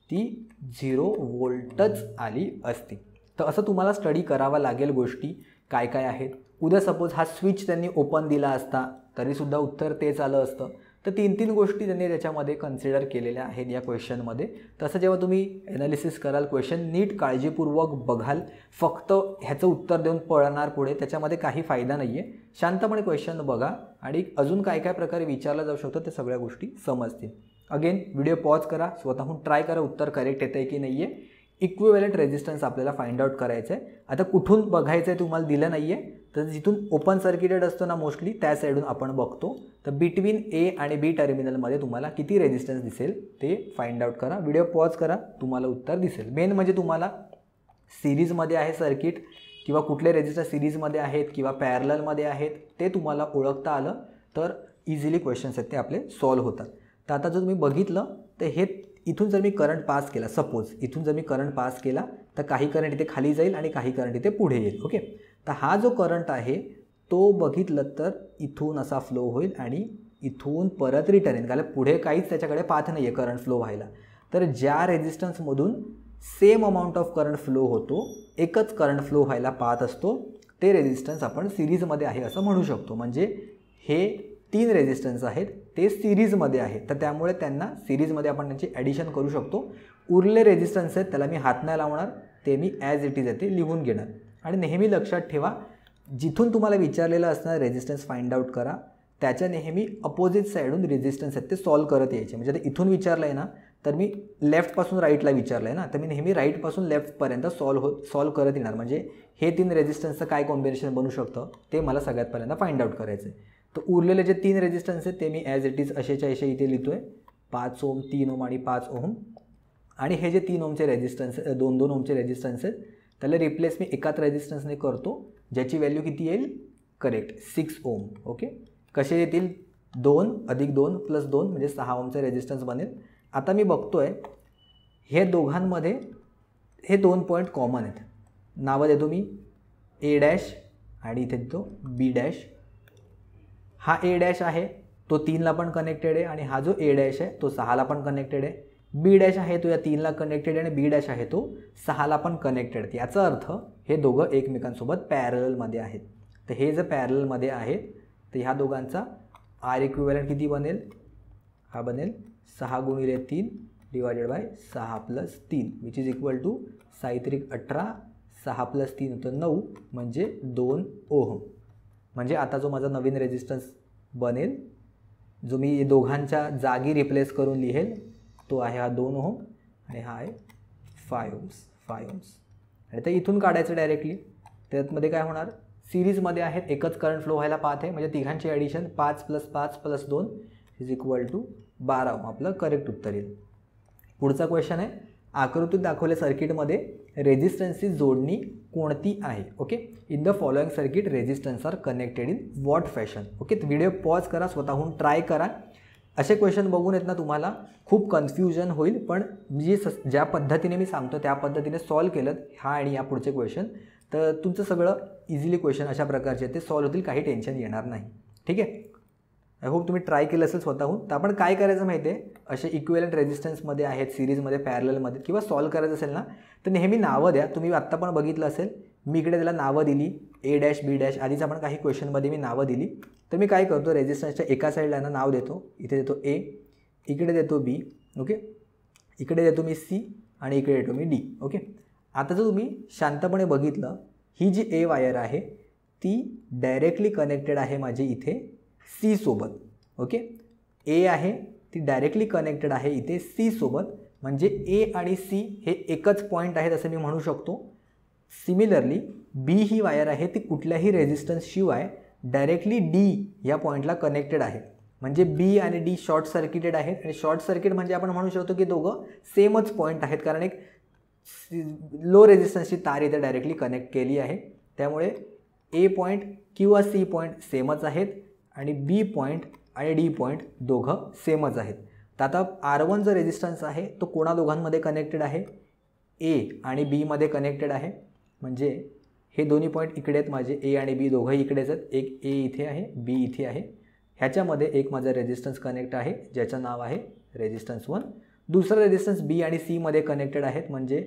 ती 0 व्होल्टच आली असती. तर असं तुम्हाला स्टडी करावा लागेल, गोष्टी काय काय आहेत. उद्या सपोज हा स्विच त्यांनी ओपन दिला असता तरीसुद्धा उत्तर तेच आलं असतं. तर 3 गोष्टी त्यांनी त्याच्यामध्ये कन्सिडर केलेल्या आहेत या क्वेश्चनमध्ये. तसं जेव्हा तुम्ही ॲनालिसिस कराल, क्वेश्चन नीट काळजीपूर्वक बघाल, फक्त ह्याचं उत्तर देऊन पळणार पुढे त्याच्यामध्ये काही फायदा नाही आहे. शांतपणे क्वेश्चन बघा आणि अजून काय काय प्रकारे विचारला जाऊ शकतो ते सगळ्या गोष्टी समजतील. अगेन व्हिडिओ पॉज करा, स्वतःहून ट्राय करा उत्तर करेक्ट येतं आहे की नाही आहे. इक्विव्हॅलंट रेजिस्टन्स आपल्याला फाइंड आउट करायचं आहे. आता कुठून बघायचं आहे तुम्हाला दिलं नाही आहे, तर जिथून ओपन सर्किटेड असतो ना मोस्टली त्या साईडून आपण बघतो. तर बिटवीन ए आणि बी टर्मिनलमध्ये तुम्हाला किती रेजिस्टन्स दिसेल ते फाइंड आउट करा. व्हिडिओ पॉज करा, तुम्हाला उत्तर दिसेल. मेन म्हणजे तुम्हाला सिरीजमध्ये आहे सर्किट किंवा कुठले रेजिस्टर सिरीजमध्ये आहेत किंवा पॅरललमध्ये आहेत ते तुम्हाला ओळखता आलं तर इझिली क्वेश्चन्स आहेत ते आपले सॉल्व्ह होतात. तर आता जर तुम्ही बघितलं तर हे इथून जर मी करंट पास केला, सपोज इथून जर मी करंट पास केला तर काही करंट इथे खाली जाईल आणि काही करंट इथे पुढे येईल. ओके, तर हा जो करंट आहे तो बघितलं तर इथून असा फ्लो होईल आणि इथून परत रिटर्न येईल, कारण पुढे काहीच त्याच्याकडे पाथ नाही आहे करंट फ्लो व्हायला. तर ज्या रेजिस्टन्समधून same amount of current flow होतो, एकच करंट फ्लो व्हायला पाथ असतो, ते रेजिस्टन्स आपण सिरीजमध्ये आहे असं म्हणू शकतो. म्हणजे हे 3 रेजिस्टन्स आहेत ते सिरीजमध्ये आहेत, तर त्यामुळे त्यांना सिरीजमध्ये आपण त्यांची ॲडिशन करू शकतो. उरले रेजिस्टन्स आहेत त्याला मी हात नाही लावणार, ते मी ॲज इट इज आहे ते लिहून घेणार. आणि नेहमी लक्षात ठेवा, जिथून तुम्हाला विचारलेलं असणार रेजिस्टन्स फाइंड आउट करा, त्याच्या नेहमी अपोजिट साईडून रेजिस्टन्स आहेत ते सॉल्व करत यायचे. म्हणजे आता इथून विचारलं आहे ना, तर मी लेफ्टपासून राईटला विचारलं आहे ना, तर मी नेहमी राईटपासून लेफ्टपर्यंत सॉल्व करत येणार. म्हणजे हे 3 रेजिस्टन्सचं काय कॉम्बिनेशन बनू शकतं ते मला सगळ्यात पहिल्यांदा फाइंड आउट करायचं आहे. तर उरलेले जे 3 रेजिस्टन्स आहेत ते मी ॲज इट इज असेच्या असे इथे लिहितो आहे. 5 ओम, 3 ओम आणि 5 ओम. आणि हे जे 3 ओमचे रेजिस्टन्स 2-2 ओमचे रेजिस्टन्स आहेत त्याला रिप्लेस मी एकाच रेजिस्टन्सने करतो, ज्याची व्हॅल्यू किती येईल, करेक्ट 6 ओम. ओके, कसे येतील, 2 + 2 + 2 म्हणजे 6 ओमचे रेजिस्टन्स बनेल. आता मी बघतो आहे हे दोघांमध्ये हे 2 पॉईंट कॉमन आहेत. नावं देतो मी A' आणि इथे देतो B'. हा A' आहे तो 3ला पण कनेक्टेड आहे आणि हा जो A' आहे तो 6ला पण कनेक्टेड आहे. B' आहे तो या 3ला कनेक्टेड आहे आणि B' आहे तो 6ला पण कनेक्टेड आहे. याचा अर्थ हे दोघं एकमेकांसोबत पॅरललमध्ये आहेत. तर हे जर पॅरललमध्ये आहेत तर ह्या दोघांचा आर इक्विव्हॅलंट किती बनेल, हा बनेल 6 × 3 / 6 + 3 विच इज इक्वल टू 6 × 18, 6 + 3 होतं 9 म्हणजे 2 ओहम. म्हणजे आता जो माझा नवीन रेजिस्टन्स बनेल, जो मी दोघांच्या जागी रिप्लेस करून लिहेल, तो आहे हा 2 ओहम आणि हा आहे 5 ओम्स. आणि ते इथून काढायचं डायरेक्टली. त्यामध्ये काय होणार, सिरीजमध्ये आहेत, एकच करंट फ्लो व्हायला पाहत आहे, म्हणजे तिघांची ॲडिशन 5 + 5 + 2 इज इक्वल टू 12 ओम. आपलं करेक्ट उत्तर येईल. पुढचा क्वेश्चन आहे, आकृतीत दाखवल्या सर्किटमध्ये रेजिस्टन्सची जोडणी कोणती आहे. Okay, in the following circuit resistance are connected in what fashion. Okay, video pause करा, स्वतःहून ट्राय करा. असे क्वेश्चन बघून येत ना तुम्हाला खूप कन्फ्युजन होईल, पण ज्या पद्धतीने मी सांगतो त्या पद्धतीने सॉल्व केलं हा आणि या पुढचे क्वेश्चन, तर तुमचं सगळं इझिली क्वेश्चन अशा प्रकारचे ते सॉल्व होतील, काही टेन्शन येणार नाही. ठीक आहे, आय होप तुम्ही ट्राय केलं असेल स्वतःहून. तर आपण काय करायचं माहिती आहे, असे इक्विव्हॅलंट रेजिस्टन्समध्ये आहेत, सिरीजमध्ये, पॅरललमध्ये किंवा सॉल्व करायचं असेल ना तर नेहमी नावं द्या. तुम्ही आत्ता पण बघितलं असेल मी इकडे त्याला नावं दिली A', B', आधीच आपण काही क्वेश्चनमध्ये मी नावं दिली. तर मी काय करतो, रेजिस्टन्सच्या एका साईडला ना नाव देतो, इथे देतो A, इकडे देतो B, ओके, इकडे देतो मी C आणि इकडे देतो मी D. ओके, आता जर तुम्ही शांतपणे बघितलं, ही जी A वायर आहे ती डायरेक्टली कनेक्टेड आहे माझी इथे C सोबत. ओके, A आहे ती डायरेक्टली कनेक्टेड आहे इथे C सोबत, म्हणजे A आणि C हे एकच पॉईंट आहेत असं मी म्हणू शकतो. सिमिलरली B ही वायर आहे ती कुठल्याही रेजिस्टन्सशिवाय डायरेक्टली D या पॉईंटला कनेक्टेड आहे. म्हणजे B आणि D शॉर्ट सर्किटेड आहेत, आणि शॉर्ट सर्किट म्हणजे आपण म्हणू शकतो की दोघं सेमच पॉईंट आहेत, कारण एक लो रेजिस्टन्सची तार इथे डायरेक्टली कनेक्ट केली आहे. त्यामुळे A पॉईंट किंवा C पॉईंट सेमच आहेत आणि B पॉईंट आणि D पॉईंट दोघं सेमच आहेत. तर आता R1 जो रेजिस्टन्स आहे तो कोणा दोघांमध्ये कनेक्टेड आहे, A आणि B मध्ये कनेक्टेड आहे. म्हणजे हे दोन्ही पॉईंट इकडे आहेत माझे, A आणि B दोघंही इकडेच आहेत. एक A इथे आहे, B इथे आहे. ह्याच्यामध्ये एक माझा रेजिस्टन्स कनेक्ट आहे ज्याचं नाव आहे रेजिस्टन्स 1. दुसरं रेजिस्टन्स B आणि C मध्ये कनेक्टेड आहेत, म्हणजे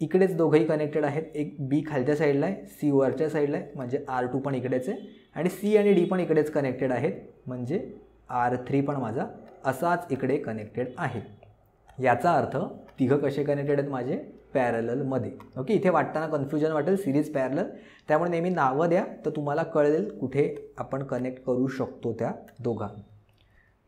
इकडेच दोघंही कनेक्टेड आहेत. एक B खालच्या साईडला आहे, C वरच्या साईडला आहे, म्हणजे R2 पण इकडेच आहे, आणि C आणि D पण इकडेच कनेक्टेड आहेत, म्हणजे R3 पण माझा असाच इकडे कनेक्टेड आहे. याचा अर्थ तिघं कसे कनेक्टेड आहेत माझे, पॅरललमध्ये. ओके, इथे वाटताना कन्फ्युजन वाटेल सिरीज पॅरलल, त्यामुळे नेहमी नावं द्या तर तुम्हाला कळेल कुठे आपण कनेक्ट करू शकतो त्या दोघांना.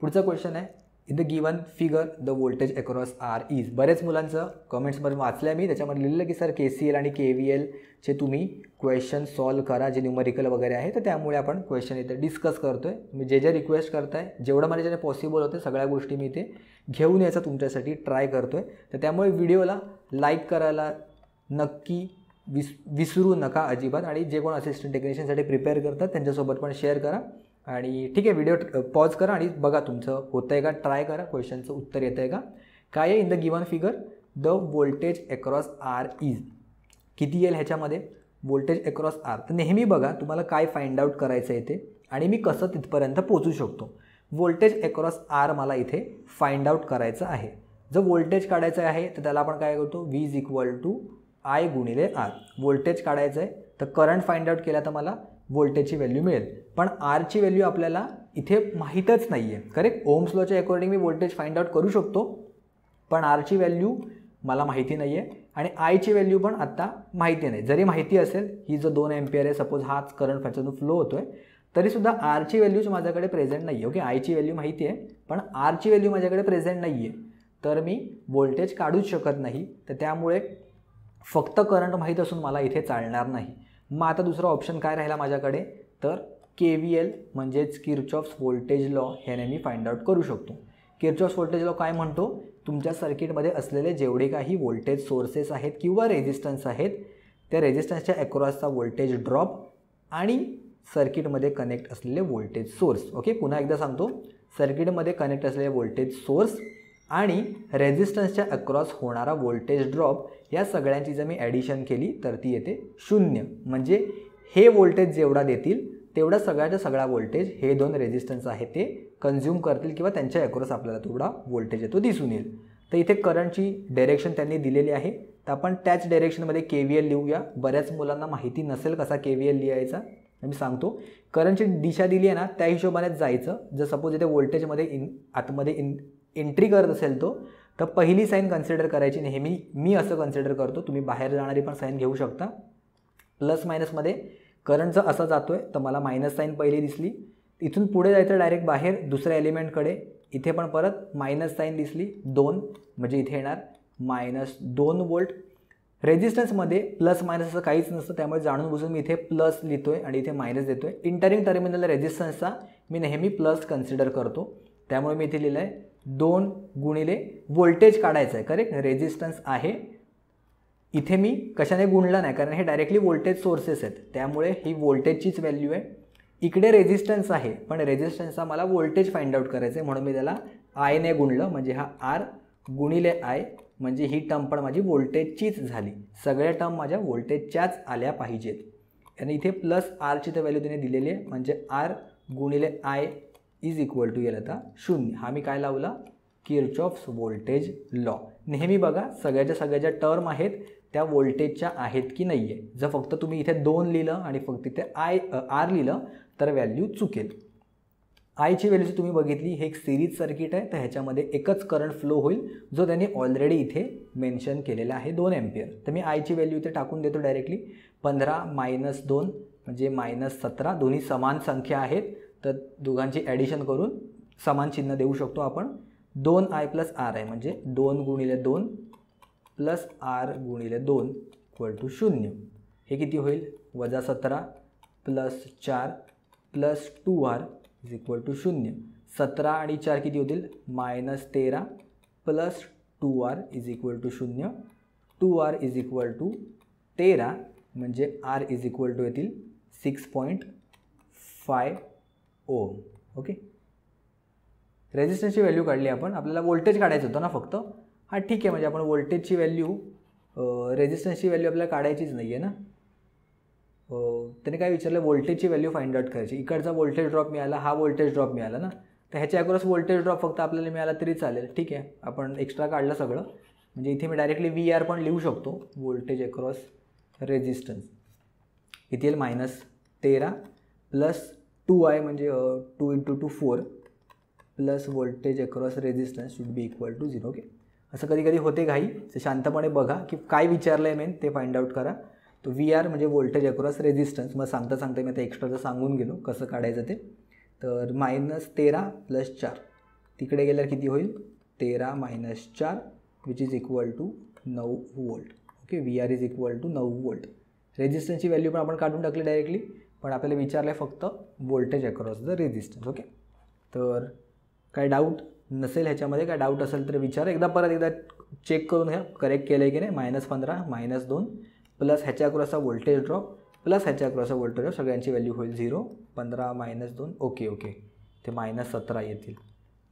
पुढचा क्वेश्चन आहे, in the given figure the voltage across R is. बरेच मुलांचं कमेंट्समध्ये वाचलं मी, त्याच्यामध्ये लिहिलं की सर KCL आणि KVLचे तुम्ही क्वेश्चन सॉल्व करा जे न्यूमरिकल वगैरे आहे, तर त्यामुळे आपण क्वेश्चन इथे डिस्कस करतोय. मी जे रिक्वेस्ट करताय जेवढं माझ्याने पॉसिबल होते सगळ्या गोष्टी मी इथे घेऊन यायचा तुमच्यासाठी ट्राय करतोय. तर त्यामुळे व्हिडिओला लाईक करायला नक्की विसरू नका अजिबात. आणि जे कोण असिस्टंट टेक्निशियनसाठी प्रिपेअर करतात त्यांच्यासोबत पण शेअर करा. आणि ठीक आहे, व्हिडिओ पॉज करा आणि बघा तुमचं होतं आहे का, ट्राय करा, क्वेश्चनचं उत्तर येतं आहे का. काय आहे in the given figure the voltage across R is. किती येईल ह्याच्यामध्ये व्होल्टेज अक्रॉस आर. तर नेहमी बघा तुम्हाला काय फाइंड आउट करायचं आहे ते आणि मी कसं तिथपर्यंत पोचू शकतो. व्होल्टेज अक्रॉस आर मला इथे फाइंड आउट करायचं आहे. जर व्होल्टेज काढायचं आहे तर त्याला आपण काय करतो, V = I × R. व्होल्टेज काढायचं आहे तर करंट फाइंड आउट केला तर मला व्होल्टेजची व्हॅल्यू मिळेल. पण आरची व्हॅल्यू आपल्याला इथे माहीतच नाही आहे. करेक्ट, ओम्स लॉच्या अकॉर्डिंग मी व्होल्टेज फाइंड आउट करू शकतो, पण आरची व्हॅल्यू मला माहिती नाही आहे आणि आयची व्हॅल्यू पण आत्ता माहिती नाही. जरी माहिती असेल ही जो 2 एम्पियर आहे, सपोज हाच करंट ह्याच्यातून फ्लो होतो आहे, तरीसुद्धा आरची व्हॅल्यूज माझ्याकडे प्रेझेंट नाही आहे. ओके, आयची व्हॅल्यू माहिती आहे पण आरची व्हॅल्यू माझ्याकडे प्रेझेंट नाही आहे, तर मी व्होल्टेज काढूच शकत नाही. तर त्यामुळे फक्त करंट माहीत असून मला इथे चालणार नाही. मग आता दुसरा ऑप्शन काय राहिला माझ्याकडे, तर KVL म्हणजेच किर्चॉफ्स व्होल्टेज लॉ ह्याने मी फाइंड आउट करू शकतो. किर्चॉफ्स व्होल्टेज लॉ काय म्हणतो, तुमच्या सर्किटमध्ये असलेले जेवढे काही व्होल्टेज सोर्सेस आहेत किंवा रेजिस्टन्स आहेत त्या रेजिस्टन्सच्या अक्रॉसचा व्होल्टेज ड्रॉप आणि सर्किटमध्ये कनेक्ट असलेले व्होल्टेज सोर्स. ओके, पुन्हा एकदा सांगतो, सर्किटमध्ये कनेक्ट असलेले व्होल्टेज सोर्स आणि रेजिस्टन्सच्या अक्रॉस होणारा व्होल्टेज ड्रॉप या सगळ्यांची जर मी ॲडिशन केली तर ती येते 0. म्हणजे हे व्होल्टेज जेवढा देतील तेवढा सगळ्याचा सगळा व्होल्टेज हे 2 रेजिस्टन्स आहेत ते कन्झ्युम करतील किंवा त्यांच्या अक्रॉस आपल्याला तेवढा व्होल्टेज येतो दिसून येईल. तर इथे करंटची डायरेक्शन त्यांनी दिलेली आहे, तर आपण त्याच डायरेक्शनमध्ये KVL लिहूया. बऱ्याच मुलांना माहिती नसेल कसा KVL लिहायचा, मी सांगतो. करंटची दिशा दिली आहे ना त्या हिशोबानेच जायचं. जर सपोज इथे व्होल्टेजमध्ये आतमध्ये एंट्री करत असेल तो, तर पहिली साईन कन्सिडर करायची नेहमी. मी असं कन्सिडर करतो, तुम्ही बाहेर जाणारी पण साईन घेऊ शकता. प्लस मायनसमध्ये करंटचं असं जातो आहे तर मला मायनस साईन पहिली दिसली, इथून पुढे जायचं डायरेक्ट बाहेर दुसऱ्या एलिमेंटकडे, इथे पण परत मायनस साईन दिसली 2, म्हणजे इथे येणार -2 व्होल्ट. रेजिस्टन्समध्ये प्लस मायनस असं काहीच नसतं, त्यामुळे जाणून बुजून मी इथे प्लस लिहितो आहे आणि इथे मायनस देतो आहे. इंटरिंग टर्मिनल रेजिस्टन्सचा मी नेहमी प्लस कन्सिडर करतो, त्यामुळे मी इथे लिहिलं आहे 2 × व्होल्टेज काढायचं आहे. करेक्ट, रेजिस्टन्स आहे, इथे मी कशाने गुणलं नाही कारण हे डायरेक्टली व्होल्टेज सोर्सेस आहेत, त्यामुळे ही व्होल्टेजचीच व्हॅल्यू आहे. इकडे रेजिस्टन्स आहे पण रेजिस्टन्सचा मला व्होल्टेज फाइंड आउट करायचं आहे, म्हणून मी त्याला I ने गुणलं, म्हणजे हा R × I, म्हणजे ही टर्म पण माझी व्होल्टेजचीच झाली. सगळ्या टर्म माझ्या व्होल्टेजच्याच आल्या पाहिजेत. आणि इथे प्लस आरची तर व्हॅल्यू त्याने दिलेली आहे, म्हणजे R × I = येईल आता 0. हा मी काय लावला, किर्चॉफ्स व्होल्टेज लॉ. नेहमी बघा सगळ्याच्या सगळ्या टर्म आहेत त्या व्होल्टेजच्या आहेत की नाही आहे. जर फक्त तुम्ही इथे 2 लिहिलं आणि फक्त इथे R लिहिलं तर व्हॅल्यू चुकेल. आयची व्हॅल्यू तुम्ही बघितली, हे एक सिरीज सर्किट आहे, तर ह्याच्यामध्ये एकच करंट फ्लो होईल जो त्यांनी ऑलरेडी इथे मेन्शन केलेला आहे 2 एम्पियर. तर मी आयची व्हॅल्यू इथे टाकून देतो डायरेक्टली. 15 - 2 म्हणजे -17. दोन्ही समान संख्या आहेत तर दोघांची ॲडिशन करून समान चिन्ह देऊ शकतो आपण. 2I + R आहे, म्हणजे 2 × 2 + R × 2 = 0. हे किती होईल, -17 + 4 + 2R = 0. 17 आणि 4 किती होतील, -13 + 2R = 0. 2R = 13, म्हणजे R येतील 6.5 ओम. ओके, रेजिस्टन्सची व्हॅल्यू काढली आपण, आपल्याला व्होल्टेज काढायचं होतं ना फक्त. हां ठीक आहे, म्हणजे आपण व्होल्टेजची व्हॅल्यू, रेजिस्टन्सची व्हॅल्यू आपल्याला काढायचीच नाही आहे ना. त्याने काय विचारलं, व्होल्टेजची व्हॅल्यू फाइंड आउट करायची. इकडचा व्होल्टेज ड्रॉप मिळाला, हा व्होल्टेज ड्रॉप मिळाला ना, तर ह्याच्या अक्रॉस व्होल्टेज ड्रॉप फक्त आपल्याला मिळाला तरी चालेल. ठीक आहे, आपण एक्स्ट्रा काढलं सगळं, म्हणजे इथे मी डायरेक्टली VR पण लिहू शकतो, व्होल्टेज अक्रॉस रेजिस्टन्स. इथे येईल -13 + 2I, म्हणजे 2 × 2 4 + voltage across resistance should be = 0. Okay, असं कधी कधी होते घाई, तर शांतपणे बघा की काय विचारलं आहे मेन ते फाइंड आउट करा. तो VR म्हणजे व्होल्टेज अक्रॉस रेजिस्टन्स. मग सांगता मी आता एक्स्ट्राचं सांगून गेलो कसं काढायचं ते. तर -13 + 4 तिकडे गेल्यावर किती होईल 13 - 4 which is equal to 9 volt. Okay, V R is equal to 9 volt. रेजिस्टन्सची व्हॅल्यू पण आपण काढून टाकली डायरेक्टली, पण आपल्याला विचारलं आहे फक्त voltage across the resistance. Okay, तर काय डाऊट नसेल ह्याच्यामध्ये, काय डाऊट असेल तर विचार. परत एकदा चेक करून घ्या करेक्ट केलं आहे की नाही. -15 -2 प्लस ह्याच्या अक्रॉसचा व्होल्टेज ड्रॉप प्लस ह्याच्या अक्रॉसचा व्होल्टेज ड्रॉप, सगळ्यांची व्हॅल्यू होईल 0. 15 - 2 ओके ते -17 येतील.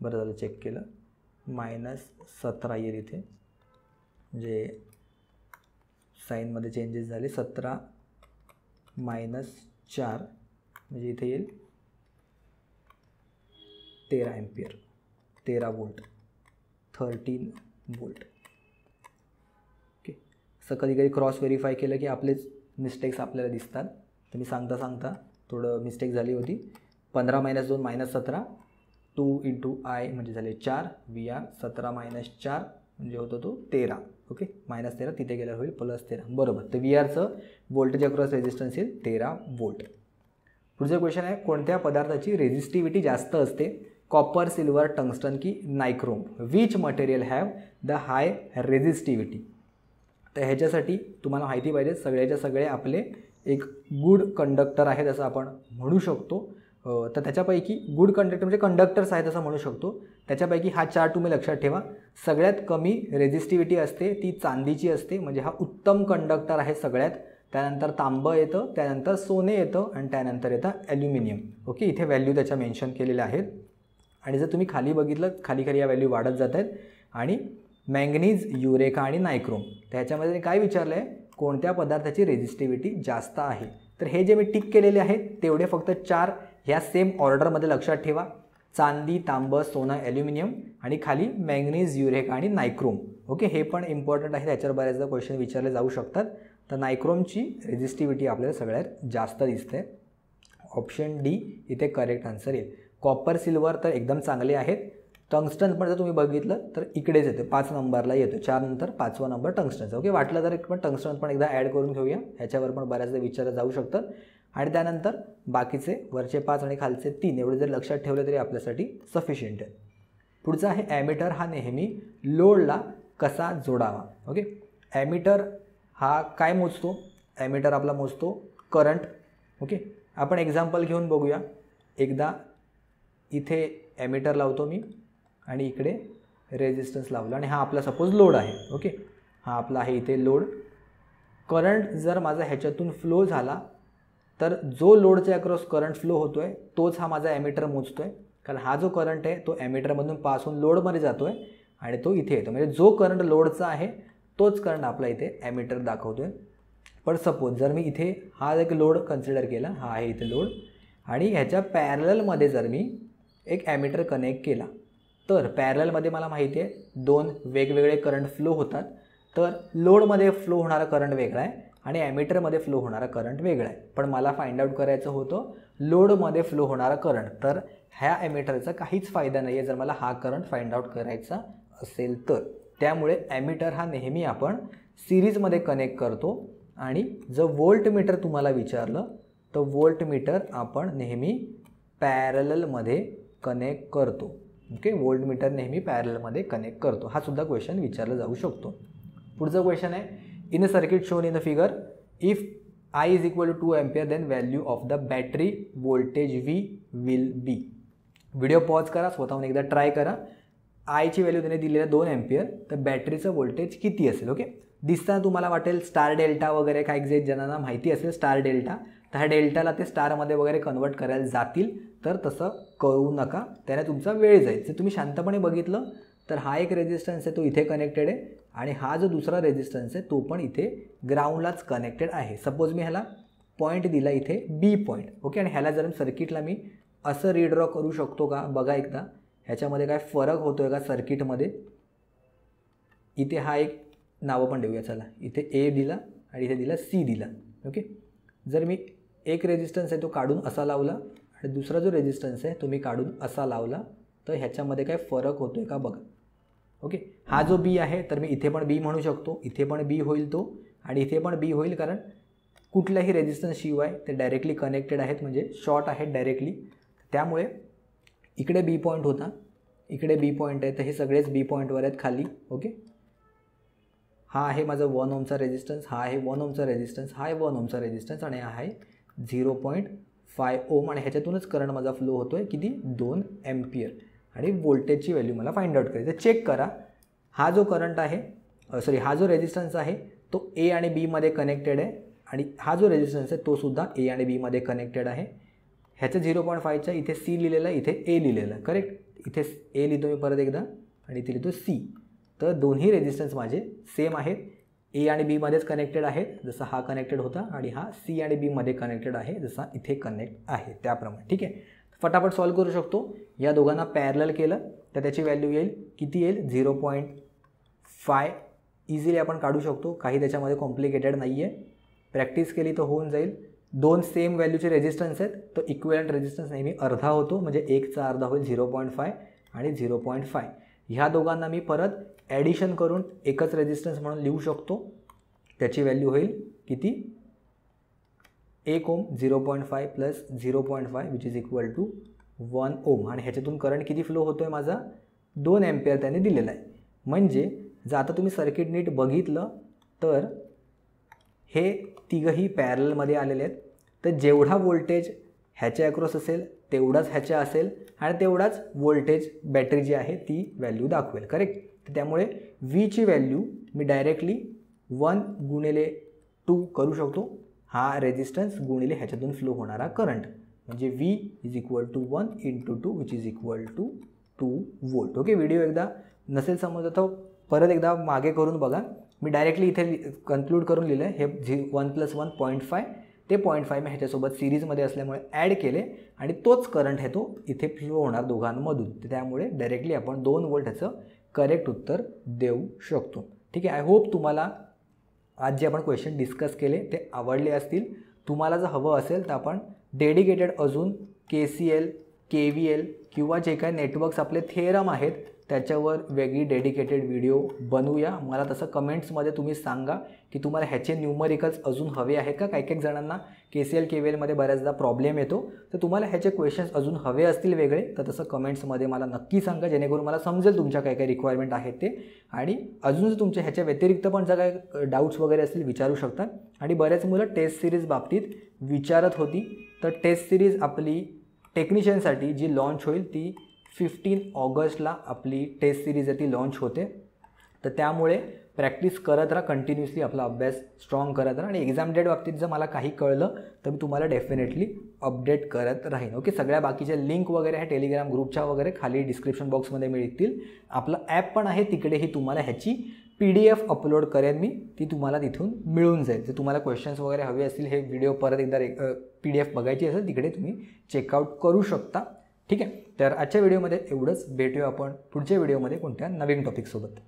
बरं झालं चेक केलं. -17 येईल इथे, म्हणजे साईनमध्ये चेंजेस झाले. 17 - 4 म्हणजे इथे येईल 13 एम्पियर, 13 वोल्ट, 13 वोल्ट. ओके, असं कधी कधी क्रॉस व्हेरीफाय केलं की आपलेच मिस्टेक्स आपल्याला दिसतात. तर मी सांगता थोडं मिस्टेक झाली होती. 15 - 2 -17, 2 × I म्हणजे झाले 4, व्ही आर 17 - 4 म्हणजे होतो तो 13. ओके, -13 तिथे गेल्यावर होईल +13. बरोबर, तर व्ही आरचं व्होल्टेज अक्रॉस रेजिस्टन्स येईल 13 वोल्ट. पुढचा क्वेश्चन आहे, कोणत्या पदार्थाची रेजिस्टिव्हिटी जास्त असते, कॉपर, सिल्वर, टंगस्टन की nichrome? Which material have the high resistivity? तर ह्याच्यासाठी तुम्हाला माहिती पाहिजे सगळ्याच्या सगळे आपले एक गुड कंडक्टर आहेत असं आपण म्हणू शकतो. तर त्याच्यापैकी गुड कंडक्टर म्हणजे कंडक्टर्स आहेत असं म्हणू शकतो. त्याच्यापैकी हा चार्ट तुम्ही लक्षात ठेवा. सगळ्यात कमी रेजिस्टिव्हिटी असते ती चांदीची असते, म्हणजे हा उत्तम कंडक्टर आहे सगळ्यात. त्यानंतर तांबं येतं, त्यानंतर सोने येतं आणि त्यानंतर येतं ॲल्युमिनियम. ओके, इथे व्हॅल्यू त्याच्या मेन्शन केलेल्या आहेत. आणि जर तुम्ही खाली बघितलं, खाली या व्हॅल्यू वाढत जात आहेत. आणि मॅंगनीज, युरेका आणि नायक्रोम, त्याच्यामध्ये काय विचारलं आहे, कोणत्या पदार्थाची रेजिस्टिव्हिटी जास्त आहे? तर हे जे मी टिक केलेले आहेत तेवढे फक्त 4 ह्या सेम ऑर्डरमध्ये लक्षात ठेवा. चांदी, तांबं, सोनं, ॲल्युमिनियम आणि खाली मॅंगनीज, युरेका आणि नायक्रोम. ओके, हे पण इम्पॉर्टंट आहे, त्याच्यावर बऱ्याचदा क्वेश्चन विचारले जाऊ शकतात. तर नायक्रोमची रेजिस्टिव्हिटी आपल्याला सगळ्यात जास्त दिसते. ऑप्शन डी इथे करेक्ट आन्सर येईल. कॉपर, सिल्वर तर एकदम चांगले आहेत. टंगस्टन पण जर तुम्ही बघितलं तर इकडेच येते, 5 नंबरला येतो. 4 नंतर 5वा नंबर टंगस्टनचा. ओके, वाटलं तर पण टंगस्टन पण एकदा ॲड करून घेऊया, ह्याच्यावर पण बऱ्याचदा विचारलं जाऊ शकतं. आणि त्यानंतर बाकीचे वरचे 5 आणि खालचे 3 एवढे जर लक्षात ठेवले तरी आपल्यासाठी सफिशियंट आहे. पुढचा आहे ॲमीटर हा नेहमी लोडला कसा जोडावा? ओके, ॲमीटर हा काय मोजतो? ॲमीटर आपला मोजतो करंट. ओके, आपण एक्झाम्पल घेऊन बघूया. एकदा इथे ॲमीटर लावतो मी आणि इकडे रेजिस्टन्स लावला आणि हा आपला सपोज लोड आहे. ओके, हा आपला आहे इथे लोड. करंट जर माझा ह्याच्यातून फ्लो झाला तर जो लोडच्या अक्रॉस करंट फ्लो होतो आहे तोच हा माझा ॲमीटर मोजतो आहे. कारण हा जो करंट आहे तो ॲमीटरमधून पास होऊन लोडमध्ये जातो आहे आणि तो इथे येतो. म्हणजे जो करंट लोडचा आहे तोच करंट आपला इथे ॲमीटर दाखवतो आहे. पण सपोज जर मी इथे हा एक लोड कन्सिडर केला, हा आहे इथे लोड, आणि ह्याच्या पॅरललमध्ये जर मी एक ॲमीटर कनेक्ट केला तर पॅरललमध्ये मला माहिती आहे 2 वेगवेगळे करंट फ्लो होतात. तर लोडमध्ये फ्लो होणारा करंट वेगळा आहे आणि ॲमीटरमध्ये फ्लो होणारा करंट वेगळा आहे. पण मला फाइंड आउट करायचं होतं लोडमध्ये फ्लो होणारा करंट. तर ह्या ॲमीटरचा काहीच फायदा नाही आहे जर मला हा करंट फाइंड आउट करायचा असेल तर. त्यामुळे ॲमीटर हा नेहमी आपण सिरीजमध्ये कनेक्ट करतो. आणि जर व्होल्टमीटर तुम्हाला विचारलं तर व्होल्टमीटर आपण नेहमी पॅरललमध्ये कनेक्ट करतो. ओके, व्होल्टमीटर नेहमी पॅरललमध्ये कनेक्ट करतो. हा सुद्धा क्वेश्चन विचारला जाऊ शकतो. पुढचा क्वेश्चन आहे, in a circuit shown in the figure if I is equal to 2 ampere then value of the battery voltage V will be. Video pause करा, स्वतःहून एकदा ट्राय करा. आयची व्हॅल्यू त्याने दिलेल्या 2 एम्पियर, तर बॅटरीचं व्होल्टेज किती असेल? ओके, दिसताना तुम्हाला वाटेल स्टार डेल्टा वगैरे काय जे ज्यांना माहिती असेल स्टार डेल्टा, तर ह्या डेल्टाला ते स्टारमध्ये वगैरे कन्वर्ट करायला जातील, तर तसं करू नका, त्याने तुमचा वेळ जाईल. जर तुम्ही शांतपणे बघितलं तर हा एक रेजिस्टन्स आहे तो इथे कनेक्टेड आहे आणि हा जो दुसरा रेजिस्टन्स आहे तो पण इथे ग्राउंडलाच कनेक्टेड आहे. सपोज मी ह्याला पॉईंट दिला इथे बी पॉईंट. ओके, आणि ह्याला जर सर्किटला मी असं रिड्रॉ करू शकतो का बघा एकदा, ह्याच्यामध्ये काय फरक होतो आहे का सर्किटमध्ये? इथे हा एक नावं पण देऊया, चला इथे ए दिला आणि इथे दिला सी दिला. ओके, जर मी एक रेजिस्टन्स आहे तो काढून असा लावला आणि दुसरा जो रेजिस्टन्स आहे तो मी काढून असा लावला, तर ह्याच्यामध्ये काय फरक होतो आहे का बघा. ओके, हा जो बी आहे तर मी इथे पण बी म्हणू शकतो, इथे पण बी होईल तो आणि इथे पण बी होईल, कारण कुठल्याही रेजिस्टन्स शिवाय ते डायरेक्टली कनेक्टेड आहेत, म्हणजे शॉर्ट आहेत डायरेक्टली. त्यामुळे इकडे बी पॉईंट होता, इकडे बी पॉईंट आहे, तर हे सगळेच बी पॉईंटवर आहेत खाली. ओके, हा आहे माझा 1 ओमचा रेजिस्टन्स, हा आहे 1 ओमचा रेजिस्टन्स, हा आहे 1 ओमचा रेजिस्टन्स आणि हा आहे 0.5 ओम आणि ह्याच्यातूनच करंट माझा फ्लो होतो आहे किती 2 एम्पियर. आणि व्होल्टेजची व्हॅल्यू मला फाइंड आउट करायची. तर चेक करा, हा जो करंट आहे हा जो रेजिस्टन्स आहे तो ए आणि बीमध्ये कनेक्टेड आहे आणि हा जो रेजिस्टन्स आहे तो सुद्धा ए आणि बीमध्ये कनेक्टेड आहे. ह्याचं 0.5च्या इथे सी लिहिलेलं आहे, इथे ए लिहिलेलं आहे. करेक्ट, इथे ए लिहितो मी परत एकदा आणि इथे लिहितो सी. तर दोन्ही रेजिस्टन्स माझे सेम आहेत, ए आणि बीमध्येच कनेक्टेड आहेत जसा हा कनेक्टेड होता आणि हा सी आणि बीमध्ये कनेक्टेड आहे जसा इथे कनेक्ट आहे त्याप्रमाणे. ठीक आहे, फटाफट सॉल्व्ह करू शकतो. या दोघांना पॅरलल केलं तर त्याची व्हॅल्यू येईल किती येईल 0.5. इझिली आपण काढू शकतो, काही त्याच्यामध्ये कॉम्प्लिकेटेड नाही आहे. प्रॅक्टिस केली तर होऊन जाईल. दोन सेम व्हॅल्यूचे रेजिस्टन्स आहेत, तो इक्विव्हॅलंट रेजिस्टन्स नेहमी अर्धा होतो, म्हणजे 1चा अर्धा होईल 0.5 आणि 0.5. ह्या दोघांना मी परत ॲडिशन करून एकच रेजिस्टन्स म्हणून लिहू शकतो. त्याची व्हॅल्यू होईल किती 1 ohm 0.5 plus 0.5 which is equal to 1 ohm. आणि ह्याच्यातून करंट किती फ्लो होतो आहे माझा 2 एम्पियर त्याने दिलेला आहे. म्हणजे जर आता तुम्ही सर्किट नीट बघितलं तर हे तिघंही पॅरलमध्ये आलेले आहेत. तर जेवढा व्होल्टेज ह्याच्या अक्रॉस असेल तेवढाच ह्याच्या असेल आणि तेवढाच व्होल्टेज बॅटरी जी आहे ती व्हॅल्यू दाखवेल. करेक्ट, तर त्यामुळे व्हीची व्हॅल्यू मी डायरेक्टली 1 गुणिले 2 करू शकतो. हा रेजिस्टन्स गुणिले ह्याच्यातून फ्लो होणारा करंट, म्हणजे V is equal to 1 into 2 which is equal to 2 volt. Okay, video एकदा नसेल समजत तर परत एकदा मागे करून बघा. मी डायरेक्टली इथे कन्क्लूड करून लिहिलं आहे. हे 1 + 1 0.5 ते 0.5 मी ह्याच्यासोबत सिरीजमध्ये असल्यामुळे ॲड केले आणि तोच करंट आहे तो इथे फ्लो होणार दोघांमधून. त्यामुळे डायरेक्टली आपण 2 वोल्ट ह्याचं करेक्ट उत्तर देऊ शकतो. ठीक आहे, आय होप तुम्हाला आज जे आपण क्वेश्चन डिस्कस केले ते आवडले असतील. तुम्हाला जर हवं असेल तर आपण डेडिकेटेड अजून KCL KVL किंवा जे काही नेटवर्क्स आपले थेरम आहेत त्याच्यावर वेगळी डेडिकेटेड व्हिडिओ बनवूया. मला तसं कमेंट्समध्ये तुम्ही सांगा की तुम्हाला ह्याचे न्यूमरिकल्स अजून हवे आहेत का. काही जणांना KCL KVLमध्ये बऱ्याचदा प्रॉब्लेम येतो, तर तुम्हाला ह्याचे क्वेश्चन्स अजून हवे असतील वेगळे तर तसं कमेंट्समध्ये मला नक्की सांगा, जेणेकरून मला समजेल तुमच्या काय काय रिक्वायरमेंट आहेत ते. आणि अजून जर तुमच्या ह्याच्या व्यतिरिक्त पण जर काय डाऊट्स वगैरे असतील विचारू शकता. आणि बऱ्याच मुलं टेस्ट सिरीज बाबतीत विचारत होती, तर टेस्ट सिरीज आपली टेक्निशियनसाठी जी लॉन्च होईल ती 15 ऑगस्टला आपली टेस्ट सिरीज आहे ती लॉन्च होते. तर त्यामुळे प्रॅक्टिस करत राहा, कंटिन्युअसली आपला अभ्यास स्ट्रॉंग करत राहा. आणि एक्झाम डेट बाबतीत जर मला काही कळलं तर मी तुम्हाला डेफिनेटली अपडेट करत राहीन. ओके, सगळ्या बाकीच्या लिंक वगैरे आहे टेलिग्राम ग्रुपच्या वगैरे खाली डिस्क्रिप्शन बॉक्समध्ये मिळतील. आपलं ॲप पण आहे, तिकडेही तुम्हाला ह्याची PDF अपलोड करेन मी, ती तुम्हाला तिथून मिळून जाईल. जर तुम्हाला क्वेश्चन्स वगैरे हवे असतील, हे व्हिडिओ परत एकदा PDF बघायची असेल तिकडे तुम्ही चेकआउट करू शकता. ठीक आहे, तर आजच्या व्हिडिओमध्ये एवढंच. भेटूया आपण पुढच्या व्हिडिओमध्ये कोणत्या नवीन टॉपिकसोबत.